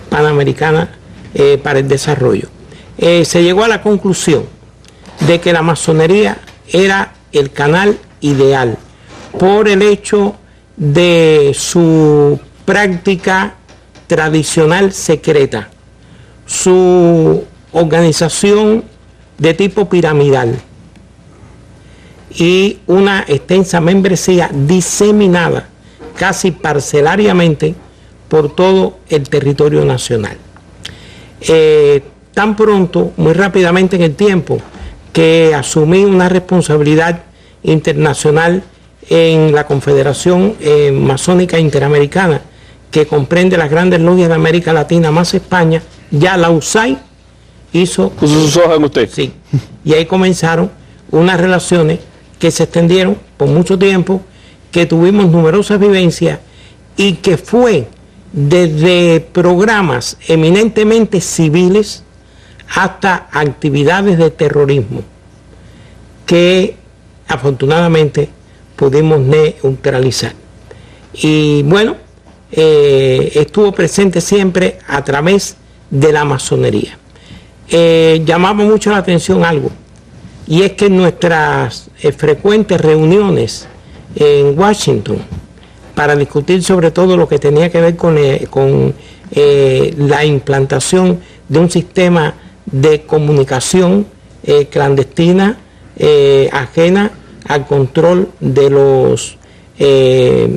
Speaker 12: Panamericana para el Desarrollo. Se llegó a la conclusión de que la masonería era el canal ideal por el hecho de su práctica tradicional secreta, su organización de tipo piramidal, y una extensa membresía diseminada casi parcelariamente por todo el territorio nacional. Tan pronto, muy rápidamente en el tiempo, que asumí una responsabilidad internacional en la Confederación Masónica Interamericana, que comprende las grandes logias de América Latina más España, ya la USAID puso
Speaker 1: sus ojos en usted.
Speaker 12: Sí, y ahí comenzaron unas relaciones que se extendieron por mucho tiempo, que tuvimos numerosas vivencias y que fue desde programas eminentemente civiles hasta actividades de terrorismo que afortunadamente pudimos neutralizar. Y bueno, estuvo presente siempre a través de la masonería. Llamaba mucho la atención algo, y es que en nuestras frecuentes reuniones en Washington para discutir sobre todo lo que tenía que ver con la implantación de un sistema de comunicación clandestina, ajena al control de los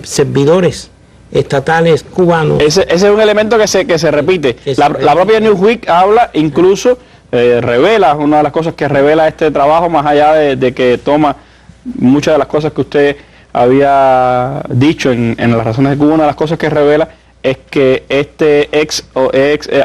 Speaker 12: servidores estatales cubanos.
Speaker 1: Ese es un elemento que se repite. La propia Newsweek habla, incluso revela, una de las cosas que revela este trabajo, más allá de que toma muchas de las cosas que usted había dicho en las razones de Cuba, una de las cosas que revela es que este ex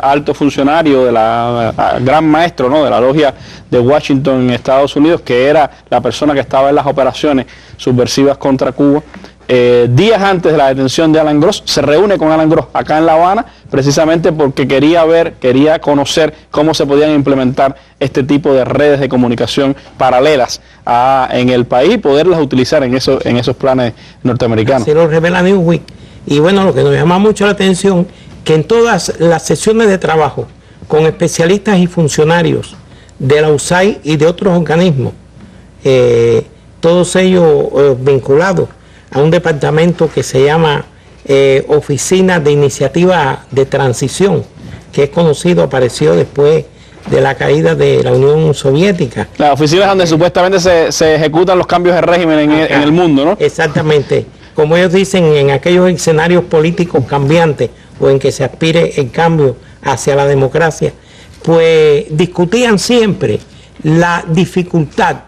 Speaker 1: alto funcionario de la gran maestro, ¿no?, de la logia de Washington en Estados Unidos, que era la persona que estaba en las operaciones subversivas contra Cuba, días antes de la detención de Alan Gross, se reúne con Alan Gross acá en La Habana, precisamente porque quería conocer cómo se podían implementar este tipo de redes de comunicación paralelas en el país y poderlas utilizar en esos planes norteamericanos.
Speaker 12: Se lo revela Newsweek. Y bueno, lo que nos llama mucho la atención, que en todas las sesiones de trabajo con especialistas y funcionarios de la USAID y de otros organismos, todos ellos vinculados a un departamento que se llama Oficina de Iniciativa de Transición, que es conocido, apareció después de la caída de la Unión Soviética.
Speaker 1: Las oficinas donde supuestamente se ejecutan los cambios de régimen en el mundo, ¿no?
Speaker 12: Exactamente. Como ellos dicen, en aquellos escenarios políticos cambiantes o en que se aspire el cambio hacia la democracia, pues discutían siempre la dificultad,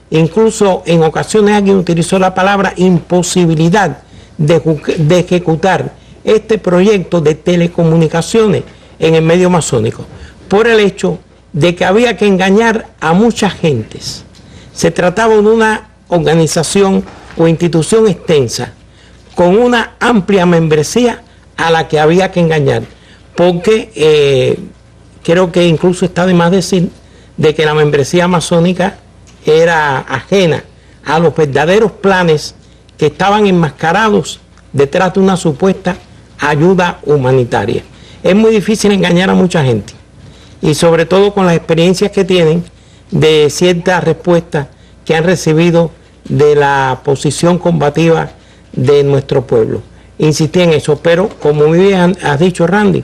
Speaker 12: incluso en ocasiones alguien utilizó la palabra imposibilidad de ejecutar este proyecto de telecomunicaciones en el medio masónico, por el hecho de que había que engañar a muchas gentes. Se trataba de una organización o institución extensa, con una amplia membresía a la que había que engañar, porque creo que incluso está de más decir de que la membresía masónica era ajena a los verdaderos planes que estaban enmascarados detrás de una supuesta ayuda humanitaria. Es muy difícil engañar a mucha gente, y sobre todo con las experiencias que tienen de ciertas respuestas que han recibido de la posición combativa de nuestro pueblo. Insistí en eso, pero como muy bien has dicho, Randy,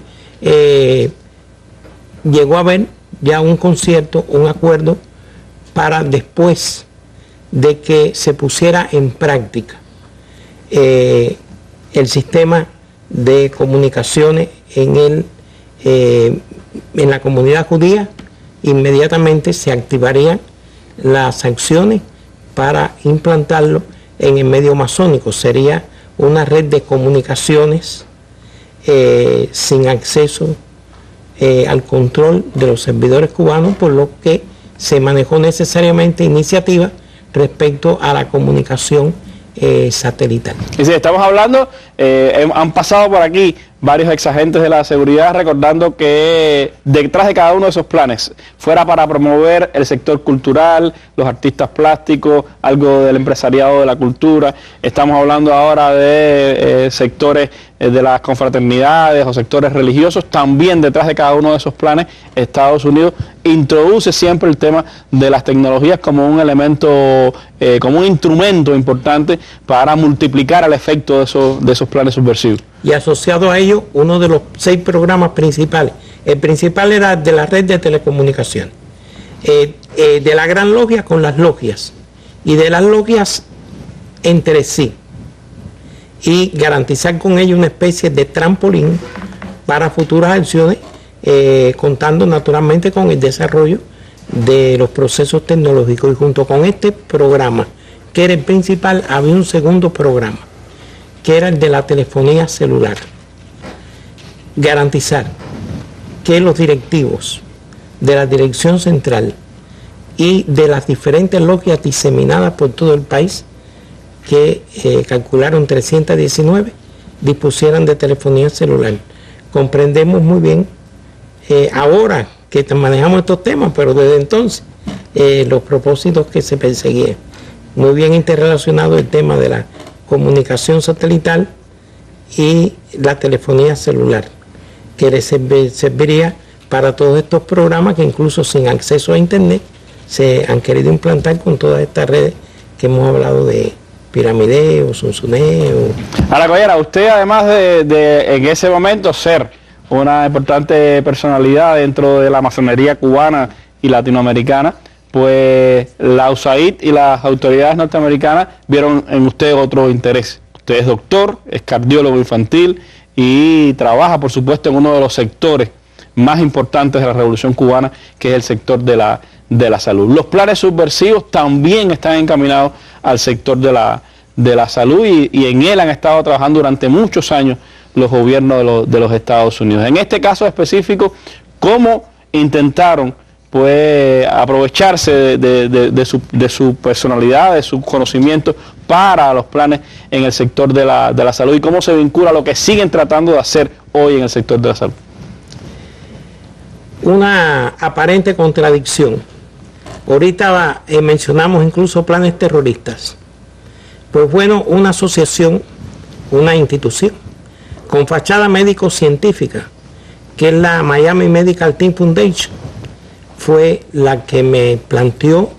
Speaker 12: llegó a haber ya un concierto, un acuerdo para después de que se pusiera en práctica el sistema de comunicaciones en la comunidad judía, inmediatamente se activarían las sanciones para implantarlo en el medio masónico. Sería una red de comunicaciones sin acceso al control de los servidores cubanos, por lo que se manejó necesariamente iniciativa respecto a la comunicación satelital.
Speaker 1: Y sí, estamos hablando, han pasado por aquí varios exagentes de la seguridad, recordando que detrás de cada uno de esos planes, fuera para promover el sector cultural, los artistas plásticos, algo del empresariado de la cultura, estamos hablando ahora de sectores de las confraternidades o sectores religiosos, también detrás de cada uno de esos planes, Estados Unidos introduce siempre el tema de las tecnologías como un elemento, como un instrumento importante para multiplicar el efecto de esos planes subversivos.
Speaker 12: Y asociado a ello, uno de los 6 programas principales. El principal era de la red de telecomunicaciones, de la Gran Logia con las logias, y de las logias entre sí, y garantizar con ello una especie de trampolín para futuras acciones, contando naturalmente con el desarrollo de los procesos tecnológicos. Y junto con este programa, que era el principal, había un segundo programa, que era el de la telefonía celular. Garantizar que los directivos de la Dirección Central y de las diferentes logias diseminadas por todo el país, que calcularon 319, dispusieran de telefonía celular. Comprendemos muy bien, ahora que manejamos estos temas, pero desde entonces, los propósitos que se perseguían. Muy bien interrelacionado el tema de la comunicación satelital y la telefonía celular, que les serviría para todos estos programas que incluso sin acceso a internet se han querido implantar con todas estas redes que hemos hablado de piramideo, zunzuneo.
Speaker 1: Ahora, Collera, usted además de en ese momento ser una importante personalidad dentro de la masonería cubana y latinoamericana, pues la USAID y las autoridades norteamericanas vieron en usted otro interés. Usted es doctor, es cardiólogo infantil y trabaja, por supuesto, en uno de los sectores más importantes de la Revolución Cubana, que es el sector de la salud. Los planes subversivos también están encaminados al sector de la salud y en él han estado trabajando durante muchos años los gobiernos de los Estados Unidos. En este caso específico, ¿cómo intentaron pues aprovecharse de su personalidad, de sus conocimientos para los planes en el sector de la salud y cómo se vincula a lo que siguen tratando de hacer hoy en el sector de la salud?
Speaker 12: Una aparente contradicción. Ahorita mencionamos incluso planes terroristas. Pues bueno, una asociación, una institución con fachada médico-científica, que es la Miami Medical Team Foundation, fue la que me planteó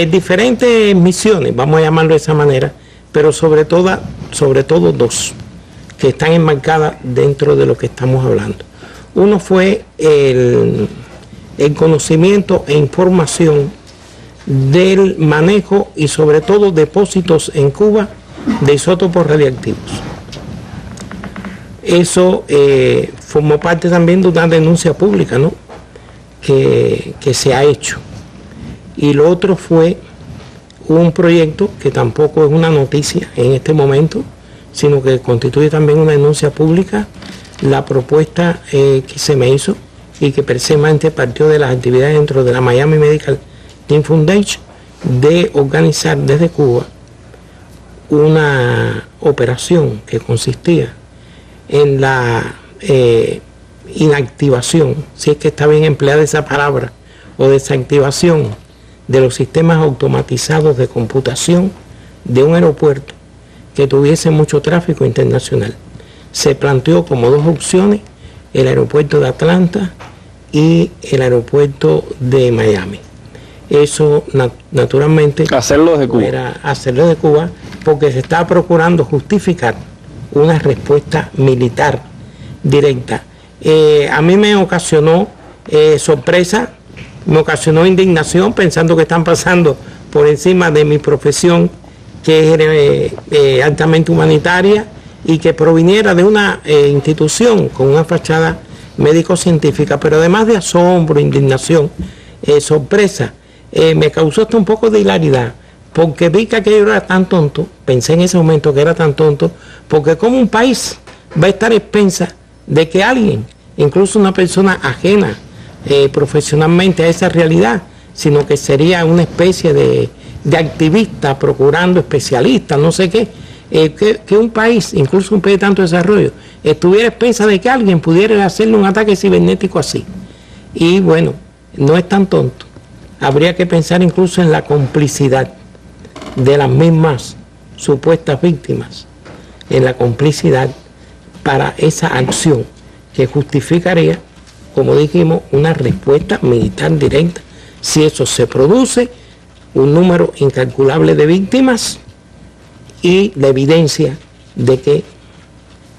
Speaker 12: diferentes misiones, vamos a llamarlo de esa manera, pero sobre todo dos, que están enmarcadas dentro de lo que estamos hablando. Uno fue el conocimiento e información del manejo y sobre todo depósitos en Cuba de isótopos radiactivos. Eso formó parte también de una denuncia pública, ¿no?, que se ha hecho. Y lo otro fue un proyecto que tampoco es una noticia en este momento, sino que constituye también una denuncia pública, la propuesta que se me hizo y que precisamente partió de las actividades dentro de la Miami Medical Team Foundation, de organizar desde Cuba una operación que consistía en la inactivación, si es que está bien empleada esa palabra, o desactivación de los sistemas automatizados de computación de un aeropuerto que tuviese mucho tráfico internacional. Se planteó como dos opciones el aeropuerto de Atlanta y el aeropuerto de Miami. Eso naturalmente
Speaker 1: hacerlo de Cuba.
Speaker 12: Era hacerlo de Cuba, porque se estaba procurando justificar una respuesta militar directa. A mí me ocasionó sorpresa, me ocasionó indignación, pensando que están pasando por encima de mi profesión, que es altamente humanitaria y que proviniera de una institución con una fachada médico-científica, pero además de asombro, indignación, sorpresa, me causó hasta un poco de hilaridad, porque vi que aquello era tan tonto, pensé en ese momento que era tan tonto, porque como un país va a estar expensa de que alguien, incluso una persona ajena profesionalmente a esa realidad, sino que sería una especie de activista procurando especialistas, no sé qué, que un país, incluso un país de tanto desarrollo, estuviera expensa de que alguien pudiera hacerle un ataque cibernético así. Y bueno, no es tan tonto. Habría que pensar incluso en la complicidad de las mismas supuestas víctimas, en la complicidad para esa acción que justificaría, como dijimos, una respuesta militar directa. Si eso se produce, un número incalculable de víctimas y la evidencia de que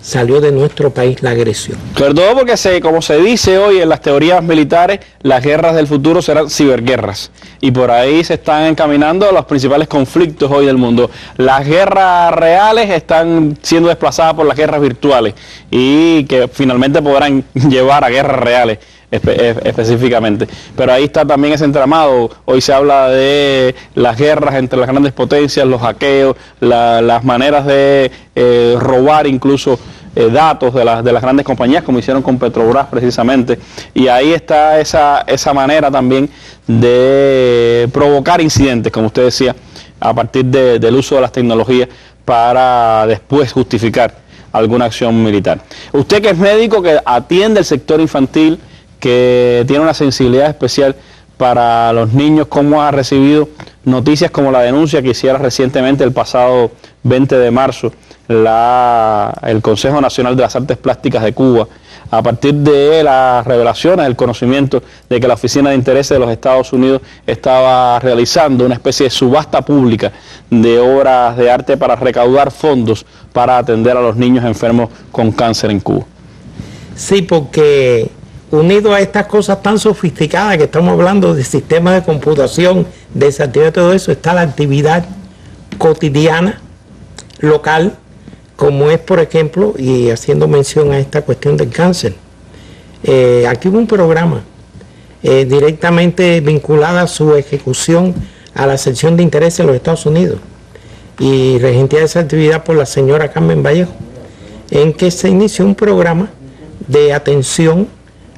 Speaker 12: salió de nuestro país la agresión.
Speaker 1: Sobre todo porque, como se dice hoy en las teorías militares, las guerras del futuro serán ciberguerras. Y por ahí se están encaminando los principales conflictos hoy del mundo. Las guerras reales están siendo desplazadas por las guerras virtuales y que finalmente podrán llevar a guerras reales específicamente. Pero ahí está también ese entramado. Hoy se habla de las guerras entre las grandes potencias, los hackeos, las maneras de robar incluso datos de las grandes compañías, como hicieron con Petrobras precisamente. Y ahí está esa manera también de provocar incidentes, como usted decía, a partir del uso de las tecnologías para después justificar alguna acción militar. Usted, que es médico, que atiende el sector infantil, que tiene una sensibilidad especial para los niños, ¿cómo ha recibido noticias como la denuncia que hiciera recientemente el pasado 20 de marzo el Consejo Nacional de las Artes Plásticas de Cuba, a partir de las revelaciones, el conocimiento de que la Oficina de Intereses de los Estados Unidos estaba realizando una especie de subasta pública de obras de arte para recaudar fondos para atender a los niños enfermos con cáncer en Cuba?
Speaker 12: Sí, porque unido a estas cosas tan sofisticadas que estamos hablando de sistemas de computación, desactivar todo eso, está la actividad cotidiana, local, como es, por ejemplo, y haciendo mención a esta cuestión del cáncer. Aquí hubo un programa directamente vinculado a su ejecución a la sección de intereses de los Estados Unidos y regentía esa actividad por la señora Carmen Vallejo, en que se inició un programa de atención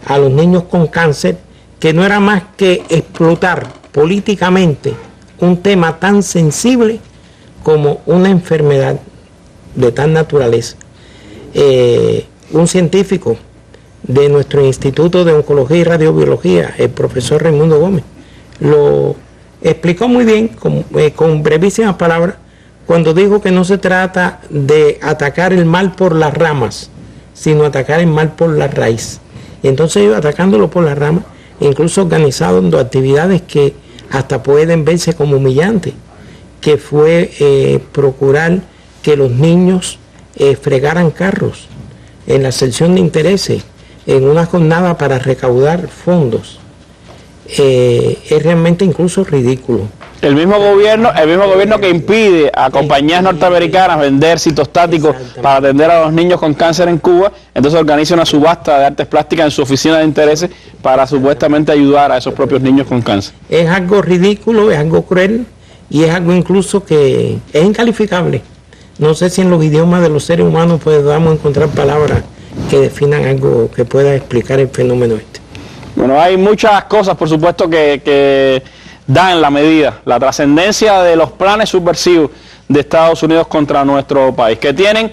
Speaker 12: a los niños con cáncer, que no era más que explotar políticamente un tema tan sensible como una enfermedad de tal naturaleza. Un científico de nuestro Instituto de Oncología y Radiobiología, el profesor Raimundo Gómez, lo explicó muy bien, con brevísimas palabras, cuando dijo que no se trata de atacar el mal por las ramas, sino atacar el mal por la raíz. Y entonces ellos, atacándolo por las ramas, incluso organizando actividades que hasta pueden verse como humillantes, que fue procurar que los niños fregaran carros en la sección de intereses, en una jornada para recaudar fondos. Es realmente incluso ridículo.
Speaker 1: El mismo gobierno que impide a compañías norteamericanas vender citostáticos para atender a los niños con cáncer en Cuba, entonces organiza una subasta de artes plásticas en su oficina de intereses para supuestamente ayudar a esos propios niños con cáncer.
Speaker 12: Es algo ridículo, es algo cruel y es algo incluso que es incalificable. No sé si en los idiomas de los seres humanos podamos encontrar palabras que definan algo que pueda explicar el fenómeno este.
Speaker 1: Bueno, hay muchas cosas, por supuesto, que dan la medida, la trascendencia de los planes subversivos de Estados Unidos contra nuestro país, que tienen,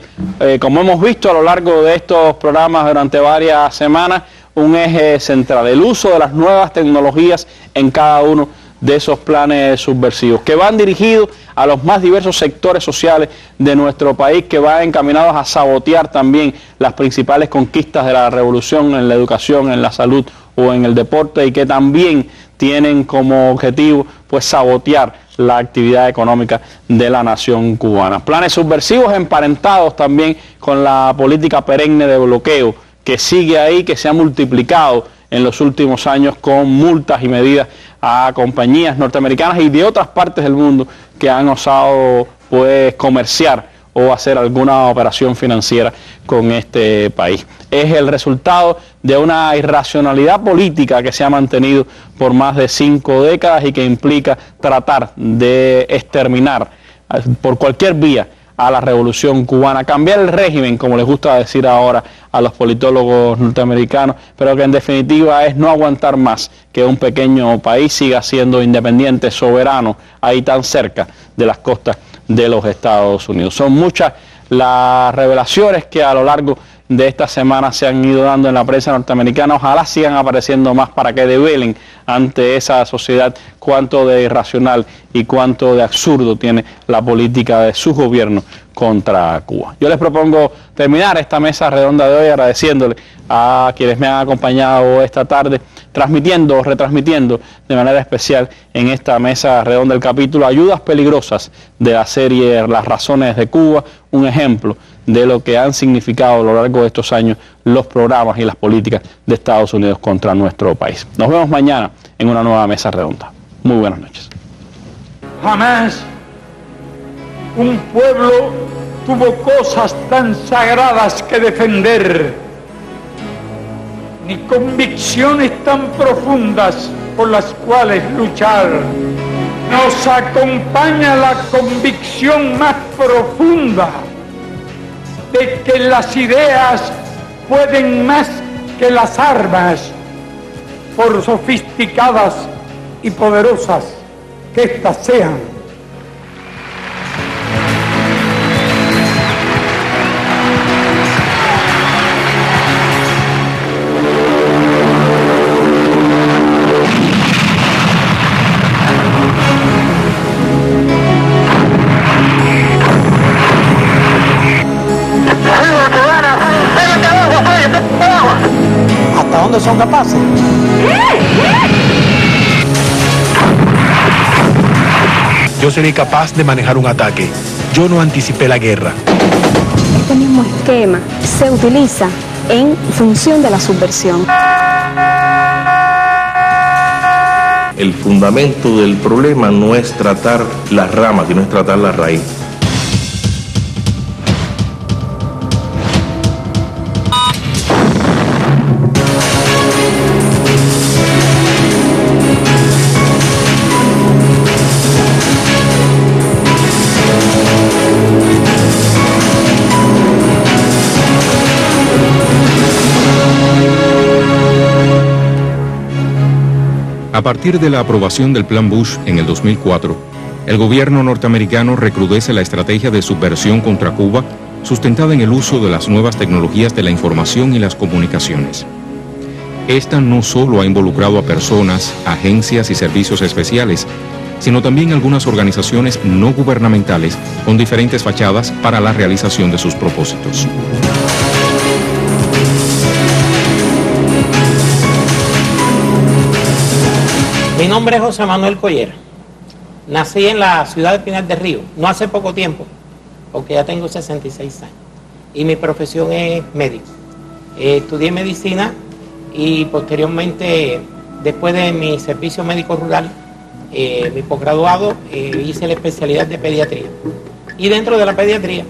Speaker 1: como hemos visto a lo largo de estos programas durante varias semanas, un eje central, el uso de las nuevas tecnologías en cada uno de esos planes subversivos, que van dirigidos a los más diversos sectores sociales de nuestro país, que van encaminados a sabotear también las principales conquistas de la revolución en la educación, en la salud o en el deporte, y que también tienen como objetivo pues sabotear la actividad económica de la nación cubana. Planes subversivos emparentados también con la política perenne de bloqueo que sigue ahí, que se ha multiplicado en los últimos años con multas y medidas a compañías norteamericanas y de otras partes del mundo que han osado pues comerciar o hacer alguna operación financiera con este país. Es el resultado de una irracionalidad política que se ha mantenido por más de 5 décadas y que implica tratar de exterminar por cualquier vía a la revolución cubana, cambiar el régimen, como les gusta decir ahora a los politólogos norteamericanos, pero que en definitiva es no aguantar más que un pequeño país siga siendo independiente, soberano, ahí tan cerca de las costas de los Estados Unidos. Son muchas las revelaciones que a lo largo de esta semana se han ido dando en la prensa norteamericana. Ojalá sigan apareciendo más para que develen ante esa sociedad cuánto de irracional y cuánto de absurdo tiene la política de su gobierno contra Cuba. Yo les propongo terminar esta mesa redonda de hoy agradeciéndole a quienes me han acompañado esta tarde, retransmitiendo de manera especial en esta mesa redonda el capítulo Ayudas Peligrosas de la serie Las Razones de Cuba, un ejemplo de lo que han significado a lo largo de estos años los programas y las políticas de Estados Unidos contra nuestro país. Nos vemos mañana en una nueva mesa redonda. Muy buenas noches.
Speaker 13: Jamás un pueblo tuvo cosas tan sagradas que defender, ni convicciones tan profundas por las cuales luchar. Nos acompaña la convicción más profunda de que las ideas pueden más que las armas, por sofisticadas y poderosas que éstas sean.
Speaker 12: ¿Hasta dónde son capaces?
Speaker 14: Yo seré capaz de manejar un ataque. Yo no anticipé la guerra.
Speaker 15: Este mismo esquema se utiliza en función de la subversión.
Speaker 16: El fundamento del problema no es tratar las ramas, sino es tratar la raíz.
Speaker 17: A partir de la aprobación del Plan Bush en el 2004, el gobierno norteamericano recrudece la estrategia de subversión contra Cuba, sustentada en el uso de las nuevas tecnologías de la información y las comunicaciones. Esta no solo ha involucrado a personas, agencias y servicios especiales, sino también algunas organizaciones no gubernamentales con diferentes fachadas para la realización de sus propósitos.
Speaker 12: Mi nombre es José Manuel Collera. Nací en la ciudad de Pinar del Río, no hace poco tiempo, porque ya tengo 66 años. Y mi profesión es médico. Estudié medicina y posteriormente, después de mi servicio médico rural, mi posgraduado, hice la especialidad de pediatría. Y dentro de la pediatría,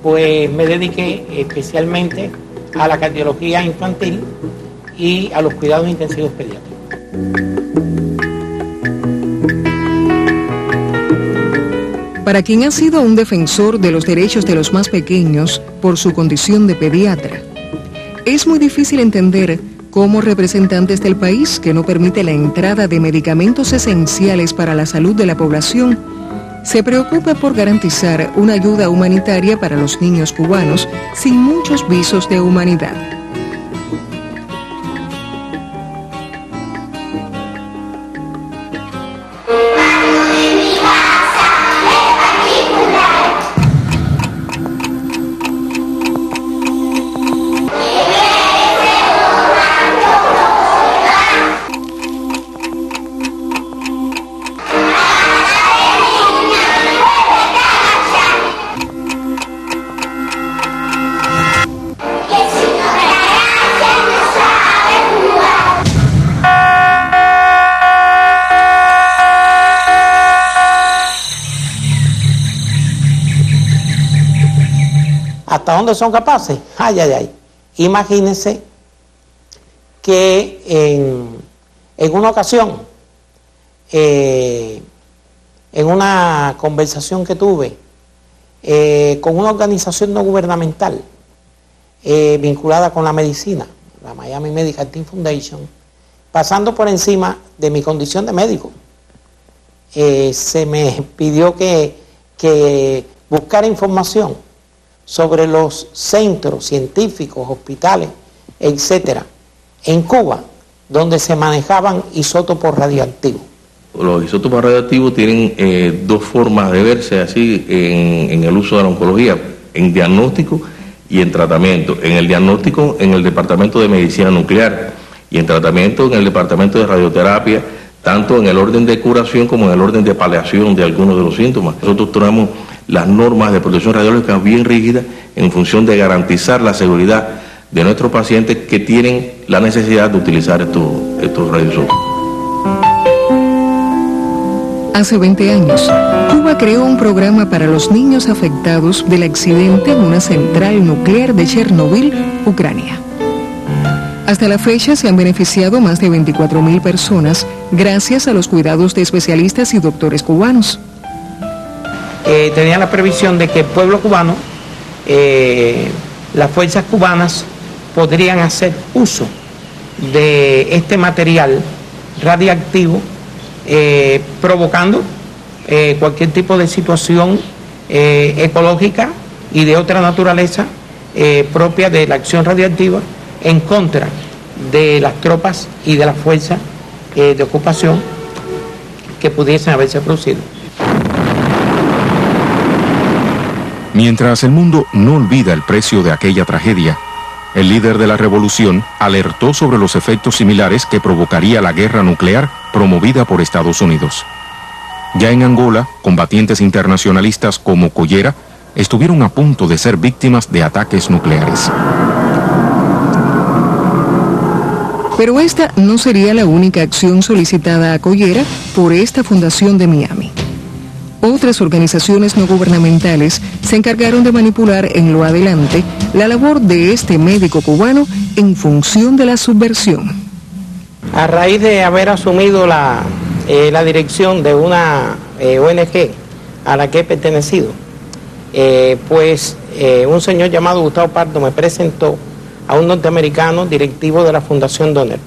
Speaker 12: pues me dediqué especialmente a la cardiología infantil y a los cuidados intensivos pediátricos.
Speaker 18: Para quien ha sido un defensor de los derechos de los más pequeños por su condición de pediatra, es muy difícil entender cómo representantes del país que no permite la entrada de medicamentos esenciales para la salud de la población se preocupa por garantizar una ayuda humanitaria para los niños cubanos sin muchos visos de humanidad.
Speaker 12: ¿Hasta dónde son capaces? Ay, ay, ay. Imagínense que en una ocasión, en una conversación que tuve con una organización no gubernamental vinculada con la medicina, la Miami Medical Team Foundation, pasando por encima de mi condición de médico, se me pidió que buscara información sobre los centros científicos, hospitales, etcétera, en Cuba, donde se manejaban isótopos radioactivos.
Speaker 16: Los isótopos radioactivos tienen dos formas de verse así en el uso de la oncología, en diagnóstico y en tratamiento. En el diagnóstico, en el departamento de medicina nuclear, y en tratamiento, en el departamento de radioterapia, tanto en el orden de curación como en el orden de paliación de algunos de los síntomas. Nosotros tenemos las normas de protección radiológica bien rígidas en función de garantizar la seguridad de nuestros pacientes que tienen la necesidad de utilizar estos radioisótopos.
Speaker 18: Hace 20 años, Cuba creó un programa para los niños afectados del accidente en una central nuclear de Chernobyl, Ucrania. Hasta la fecha se han beneficiado más de 24.000 personas gracias a los cuidados de especialistas y doctores cubanos.
Speaker 12: Tenía la previsión de que el pueblo cubano, las fuerzas cubanas, podrían hacer uso de este material radiactivo, provocando cualquier tipo de situación ecológica y de otra naturaleza propia de la acción radiactiva en contra de las tropas y de las fuerzas de ocupación que pudiesen haberse producido.
Speaker 17: Mientras el mundo no olvida el precio de aquella tragedia, el líder de la revolución alertó sobre los efectos similares que provocaría la guerra nuclear promovida por Estados Unidos. Ya en Angola, combatientes internacionalistas como Collera estuvieron a punto de ser víctimas de ataques nucleares.
Speaker 18: Pero esta no sería la única acción solicitada a Collera por esta fundación de Miami. Otras organizaciones no gubernamentales se encargaron de manipular en lo adelante la labor de este médico cubano en función de la subversión.
Speaker 12: A raíz de haber asumido la dirección de una ONG a la que he pertenecido, un señor llamado Gustavo Pardo me presentó a un norteamericano directivo de la Fundación Donner,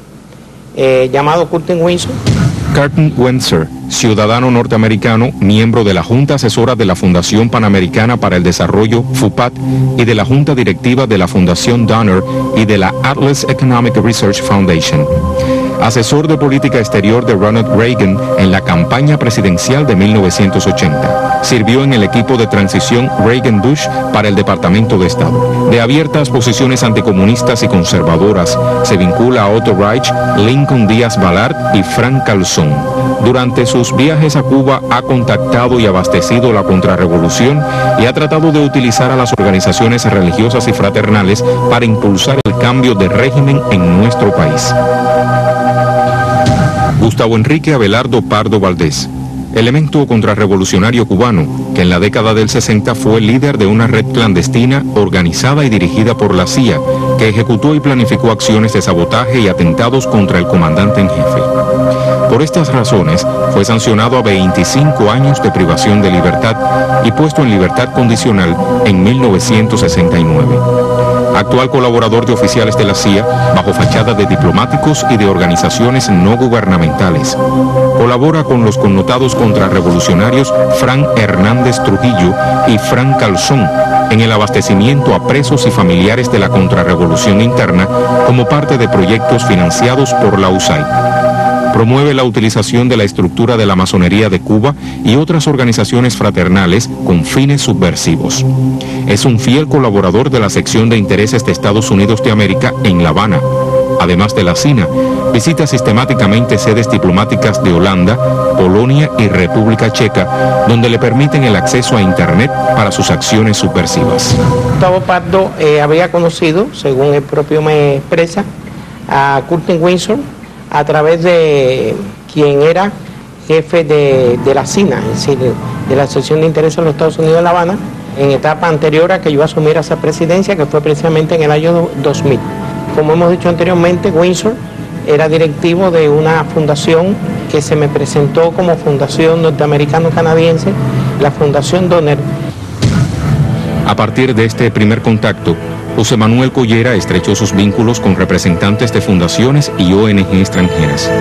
Speaker 12: llamado Curtin Windsor.
Speaker 17: Curtin Windsor, ciudadano norteamericano, miembro de la Junta Asesora de la Fundación Panamericana para el Desarrollo, FUPAT, y de la Junta Directiva de la Fundación Donner y de la Atlas Economic Research Foundation. Asesor de política exterior de Ronald Reagan en la campaña presidencial de 1980. Sirvió en el equipo de transición Reagan-Bush para el Departamento de Estado. De abiertas posiciones anticomunistas y conservadoras, se vincula a Otto Reich, Lincoln Díaz Balart y Frank Calzón. Durante sus viajes a Cuba ha contactado y abastecido la contrarrevolución y ha tratado de utilizar a las organizaciones religiosas y fraternales para impulsar el cambio de régimen en nuestro país. Gustavo Enrique Abelardo Pardo Valdés, elemento contrarrevolucionario cubano que en la década del 60 fue líder de una red clandestina organizada y dirigida por la CIA que ejecutó y planificó acciones de sabotaje y atentados contra el comandante en jefe. Por estas razones fue sancionado a 25 años de privación de libertad y puesto en libertad condicional en 1969. Actual colaborador de oficiales de la CIA bajo fachada de diplomáticos y de organizaciones no gubernamentales. Colabora con los connotados contrarrevolucionarios Fran Hernández Trujillo y Fran Calzón en el abastecimiento a presos y familiares de la contrarrevolución interna como parte de proyectos financiados por la USAID. Promueve la utilización de la estructura de la masonería de Cuba y otras organizaciones fraternales con fines subversivos. Es un fiel colaborador de la sección de intereses de Estados Unidos de América en La Habana. Además de la CINA, visita sistemáticamente sedes diplomáticas de Holanda, Polonia y República Checa, donde le permiten el acceso a Internet para sus acciones subversivas.
Speaker 12: Gustavo Pardo había conocido, según él propio me expresa, a Curtin Windsor a través de quien era jefe de la CINA, es decir, de la sección de intereses de los Estados Unidos de La Habana, en etapa anterior a que yo asumiera esa presidencia, que fue precisamente en el año 2000. Como hemos dicho anteriormente, Windsor era directivo de una fundación que se me presentó como Fundación Norteamericano-Canadiense, la Fundación Donner.
Speaker 17: A partir de este primer contacto, José Manuel Collera estrechó sus vínculos con representantes de fundaciones y ONG extranjeras.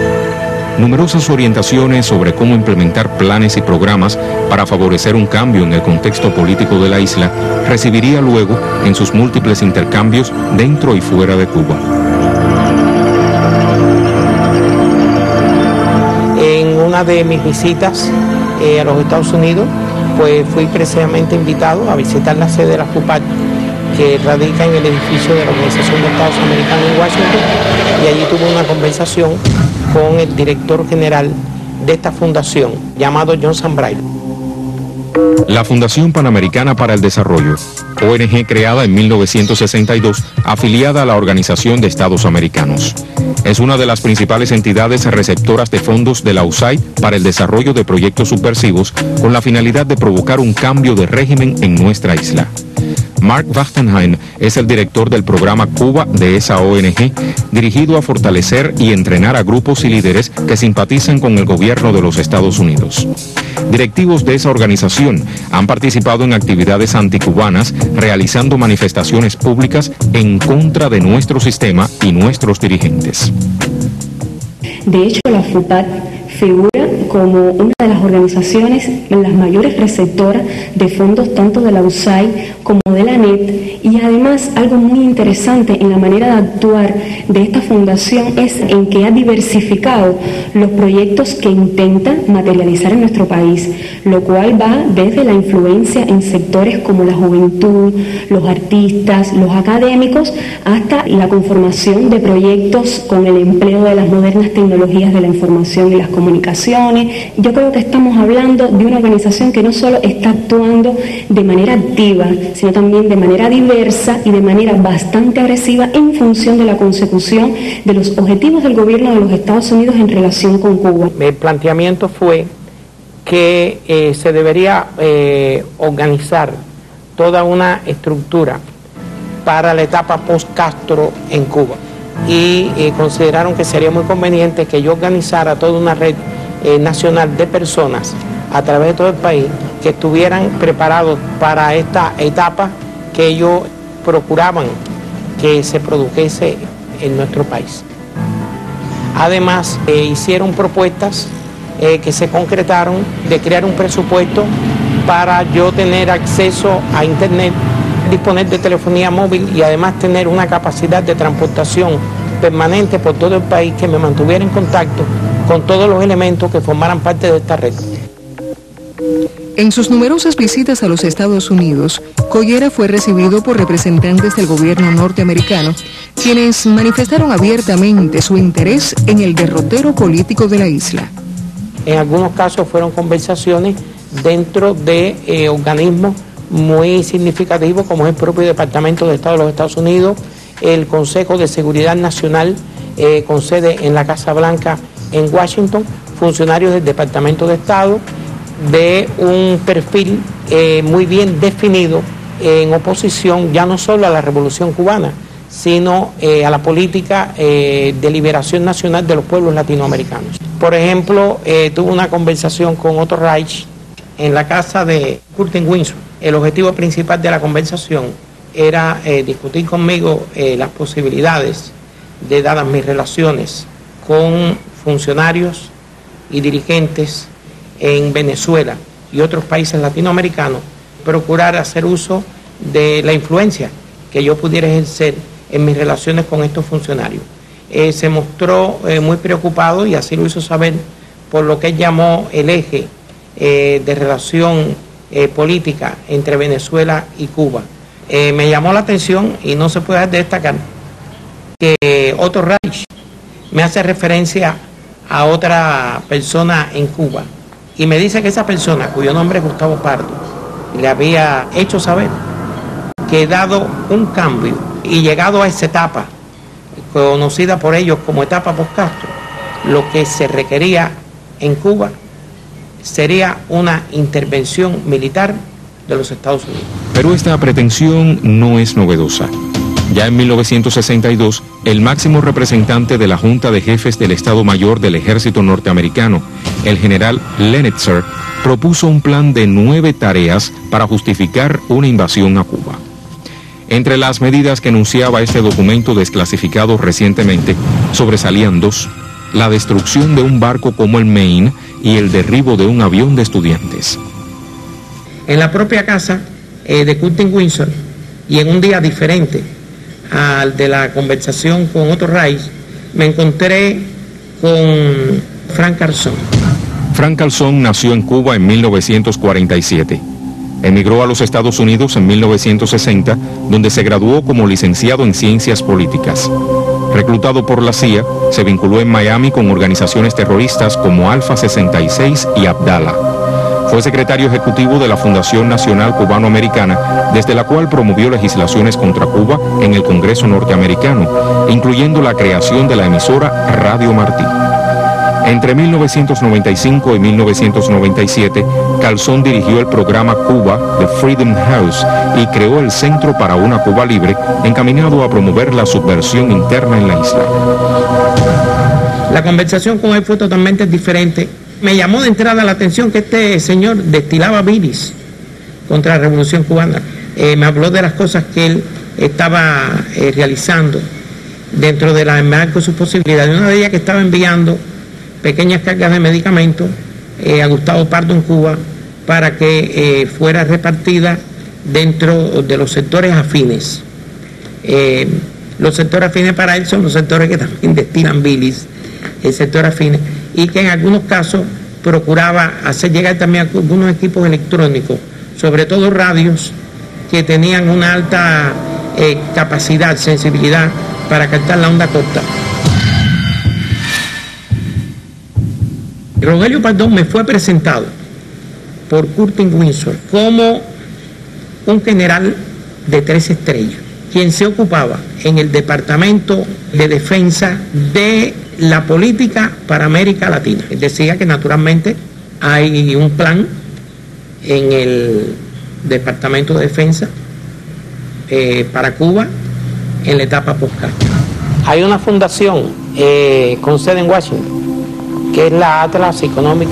Speaker 17: Numerosas orientaciones sobre cómo implementar planes y programas para favorecer un cambio en el contexto político de la isla recibiría luego en sus múltiples intercambios dentro y fuera de Cuba.
Speaker 12: En una de mis visitas a los Estados Unidos, pues fui precisamente invitado a visitar la sede de la FUPAT, que radica en el edificio de la Organización de Estados Americanos en Washington, y allí tuve una conversación con el director general de esta fundación, llamado John Sambrailo.
Speaker 17: La Fundación Panamericana para el Desarrollo, ONG creada en 1962, afiliada a la Organización de Estados Americanos. Es una de las principales entidades receptoras de fondos de la USAID para el desarrollo de proyectos subversivos con la finalidad de provocar un cambio de régimen en nuestra isla. Mark Wachtenheim es el director del programa Cuba de esa ONG, dirigido a fortalecer y entrenar a grupos y líderes que simpatizan con el gobierno de los Estados Unidos. Directivos de esa organización han participado en actividades anticubanas, realizando manifestaciones públicas en contra de nuestro sistema y nuestros dirigentes.
Speaker 15: De hecho, la FUPAD figura como una de las organizaciones, las mayores receptoras de fondos tanto de la USAID como de la NET, y además algo muy interesante en la manera de actuar de esta fundación es en que ha diversificado los proyectos que intentan materializar en nuestro país, lo cual va desde la influencia en sectores como la juventud, los artistas, los académicos, hasta la conformación de proyectos con el empleo de las modernas tecnologías de la información y las comunicaciones. Yo creo que estamos hablando de una organización que no solo está actuando de manera activa, sino también de manera diversa y de manera bastante agresiva en función de la consecución de los objetivos del gobierno de los Estados Unidos en relación con Cuba.
Speaker 12: El planteamiento fue que se debería organizar toda una estructura para la etapa post-Castro en Cuba, y consideraron que sería muy conveniente que yo organizara toda una red nacional de personas a través de todo el país que estuvieran preparados para esta etapa que ellos procuraban que se produjese en nuestro país. Además, hicieron propuestas que se concretaron de crear un presupuesto para yo tener acceso a internet, disponer de telefonía móvil y además tener una capacidad de transportación permanente por todo el país que me mantuviera en contacto con todos los elementos que formaran parte de esta red.
Speaker 18: En sus numerosas visitas a los Estados Unidos, Collera fue recibido por representantes del gobierno norteamericano, quienes manifestaron abiertamente su interés en el derrotero político de la isla.
Speaker 12: En algunos casos fueron conversaciones dentro de organismos muy significativos, como es el propio Departamento de Estado de los Estados Unidos, el Consejo de Seguridad Nacional, con sede en la Casa Blanca en Washington, funcionarios del Departamento de Estado, de un perfil muy bien definido en oposición ya no solo a la Revolución Cubana, sino a la política de liberación nacional de los pueblos latinoamericanos. Por ejemplo, tuve una conversación con Otto Reich en la casa de Curtin Windsor. El objetivo principal de la conversación era discutir conmigo las posibilidades de, dadas mis relaciones con funcionarios y dirigentes en Venezuela y otros países latinoamericanos, procurar hacer uso de la influencia que yo pudiera ejercer en mis relaciones con estos funcionarios. Se mostró muy preocupado, y así lo hizo saber, por lo que él llamó el eje de relación política entre Venezuela y Cuba. Me llamó la atención, y no se puede dejar de destacar, que Otto Reich me hace referencia a otra persona en Cuba, y me dice que esa persona, cuyo nombre es Gustavo Pardo, le había hecho saber que, dado un cambio y llegado a esa etapa conocida por ellos como etapa post-Castro, lo que se requería en Cuba sería una intervención militar de los Estados Unidos.
Speaker 17: Pero esta pretensión no es novedosa. Ya en 1962, el máximo representante de la Junta de Jefes del Estado Mayor del Ejército norteamericano, el general Lenitzer, propuso un plan de 9 tareas para justificar una invasión a Cuba. Entre las medidas que enunciaba este documento desclasificado recientemente, sobresalían 2: la destrucción de un barco como el Maine y el derribo de un avión de estudiantes.
Speaker 12: En la propia casa de Curtin Windsor, y en un día diferente al de la conversación con Otto Reich, me encontré con Frank Calzón.
Speaker 17: Frank Calzón nació en Cuba en 1947. Emigró a los Estados Unidos en 1960, donde se graduó como licenciado en Ciencias Políticas. Reclutado por la CIA, se vinculó en Miami con organizaciones terroristas como Alfa 66 y Abdala. Fue secretario ejecutivo de la Fundación Nacional Cubano-Americana, desde la cual promovió legislaciones contra Cuba en el Congreso norteamericano, incluyendo la creación de la emisora Radio Martí. Entre 1995 y 1997, Calzón dirigió el programa Cuba de Freedom House y creó el Centro para una Cuba Libre, encaminado a promover la subversión interna en la isla.
Speaker 12: La conversación con él fue totalmente diferente. Me llamó de entrada la atención que este señor destilaba bilis contra la Revolución Cubana. Me habló de las cosas que él estaba realizando dentro de la marco de sus posibilidades. Una de ellas que estaba enviando pequeñas cargas de medicamentos a Gustavo Pardo en Cuba para que fuera repartida dentro de los sectores afines. Los sectores afines para él son los sectores que también destilan bilis, el sector afines, y que en algunos casos procuraba hacer llegar también algunos equipos electrónicos, sobre todo radios que tenían una alta capacidad, sensibilidad para captar la onda corta. Rogelio Pardón me fue presentado por Curtin Windsor como un general de 3 estrellas, quien se ocupaba en el Departamento de Defensa de la política para América Latina. Él decía que naturalmente hay un plan en el Departamento de Defensa para Cuba en la etapa post-Castro. Hay una fundación con sede en Washington, que es la Atlas Economic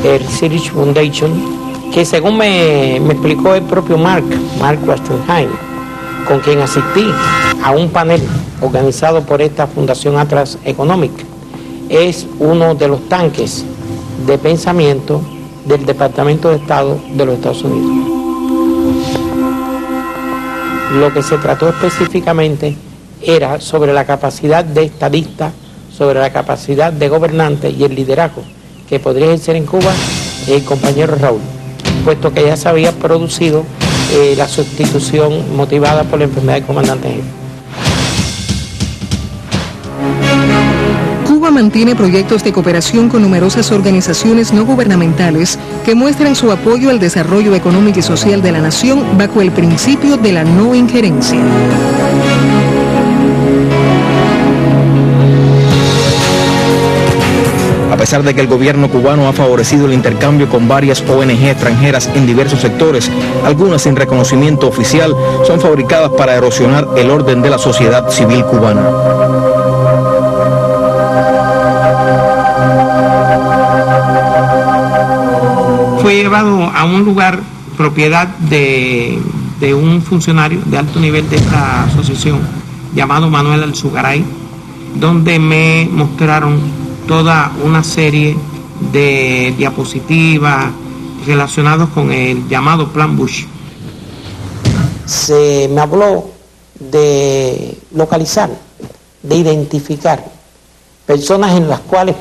Speaker 12: Research Foundation, que según me explicó el propio Mark Westenheim, con quien asistí a un panel organizado por esta Fundación Atlas Economic, es uno de los tanques de pensamiento del Departamento de Estado de los Estados Unidos. Lo que se trató específicamente era sobre la capacidad de estadista, sobre la capacidad de gobernante y el liderazgo que podría ejercer en Cuba el compañero Raúl, puesto que ya se había producido la sustitución motivada por la enfermedad del comandante jefe.
Speaker 18: Cuba mantiene proyectos de cooperación con numerosas organizaciones no gubernamentales que muestran su apoyo al desarrollo económico y social de la nación bajo el principio de la no injerencia.
Speaker 19: A pesar de que el gobierno cubano ha favorecido el intercambio con varias ONG extranjeras en diversos sectores, algunas sin reconocimiento oficial son fabricadas para erosionar el orden de la sociedad civil cubana.
Speaker 12: Fue llevado a un lugar propiedad de un funcionario de alto nivel de esta asociación llamado Manuel Alzugaray, donde me mostraron toda una serie de diapositivas relacionados con el llamado Plan Bush. Se me habló de localizar, de identificar personas en las cuales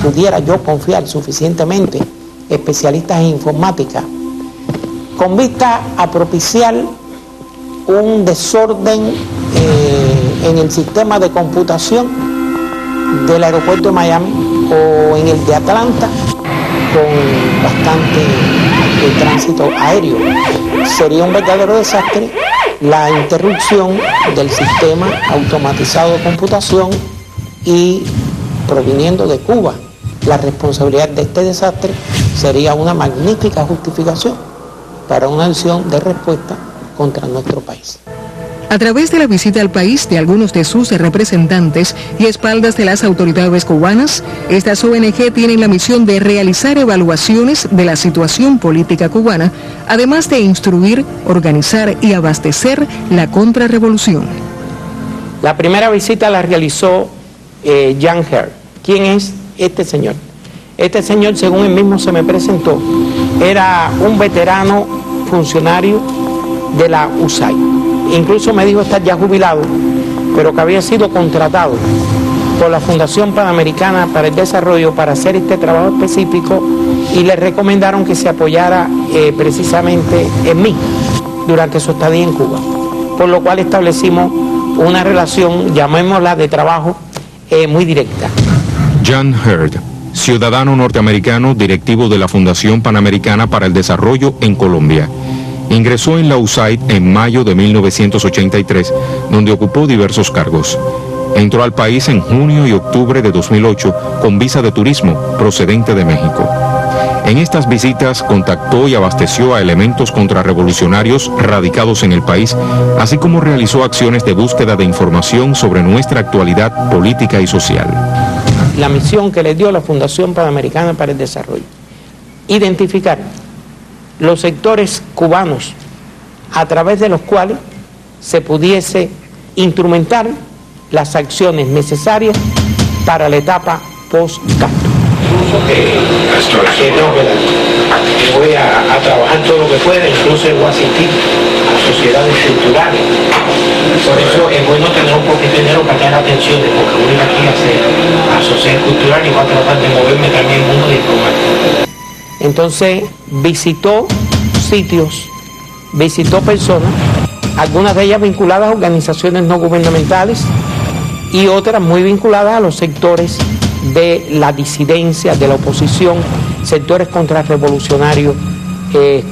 Speaker 12: pudiera yo confiar suficientemente, especialistas en informática, con vista a propiciar un desorden en el sistema de computación del aeropuerto de Miami o en el de Atlanta, con bastante tránsito aéreo. Sería un verdadero desastre la interrupción del sistema automatizado de computación y, proviniendo de Cuba, la responsabilidad de este desastre sería una magnífica justificación para una acción de respuesta contra nuestro país.
Speaker 18: A través de la visita al país de algunos de sus representantes y espaldas de las autoridades cubanas, estas ONG tienen la misión de realizar evaluaciones de la situación política cubana, además de instruir, organizar y abastecer la contrarrevolución.
Speaker 12: La primera visita la realizó Jan Herr. ¿Quién es este señor? Este señor, según él mismo se me presentó, era un veterano funcionario de la USAID. Incluso me dijo estar ya jubilado, pero que había sido contratado por la Fundación Panamericana para el Desarrollo para hacer este trabajo específico, y le recomendaron que se apoyara precisamente en mí durante su estadía en Cuba, por lo cual establecimos una relación, llamémosla de trabajo, muy directa.
Speaker 17: Jan Hurd, ciudadano norteamericano, directivo de la Fundación Panamericana para el Desarrollo en Colombia. Ingresó en la USAID en mayo de 1983, donde ocupó diversos cargos. Entró al país en junio y octubre de 2008 con visa de turismo procedente de México. En estas visitas contactó y abasteció a elementos contrarrevolucionarios radicados en el país, así como realizó acciones de búsqueda de información sobre nuestra actualidad política y social.
Speaker 12: La misión que le dio la Fundación Panamericana para el Desarrollo: identificar los sectores cubanos a través de los cuales se pudiese instrumentar las acciones necesarias para la etapa post-Castro. Que voy a trabajar todo lo que pueda, incluso voy a asistir a sociedades culturales. Por eso es bueno tener un poquito de dinero para dar atenciones, porque voy aquí a sociedades culturales y voy a tratar de moverme también en el mundo diplomático. Entonces visitó sitios, visitó personas, algunas de ellas vinculadas a organizaciones no gubernamentales y otras muy vinculadas a los sectores de la disidencia, de la oposición, sectores contrarrevolucionarios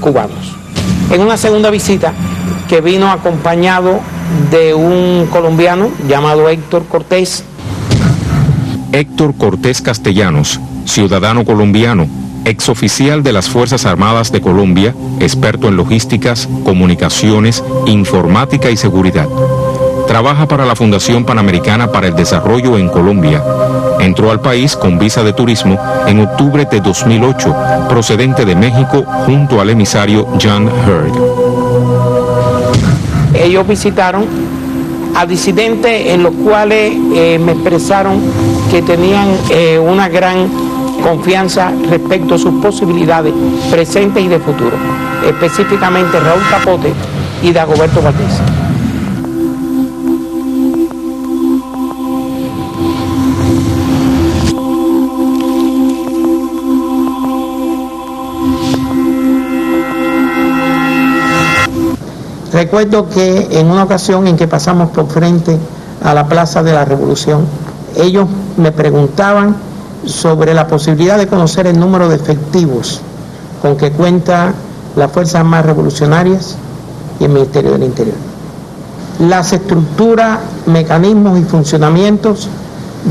Speaker 12: cubanos. En una segunda visita, que vino acompañado de un colombiano llamado Héctor Cortés.
Speaker 17: Héctor Cortés Castellanos, ciudadano colombiano, exoficial de las Fuerzas Armadas de Colombia, experto en logísticas, comunicaciones, informática y seguridad. Trabaja para la Fundación Panamericana para el Desarrollo en Colombia. Entró al país con visa de turismo en octubre de 2008, procedente de México, junto al emisario John Hurd.
Speaker 12: Ellos visitaron a disidentes en los cuales me expresaron que tenían una gran confianza respecto a sus posibilidades presentes y de futuro, específicamente Raúl Capote y Dagoberto Valdés. Recuerdo que en una ocasión en que pasamos por frente a la Plaza de la Revolución, ellos me preguntaban sobre la posibilidad de conocer el número de efectivos con que cuenta las Fuerzas Armadas Revolucionarias y el Ministerio del Interior. Las estructuras, mecanismos y funcionamientos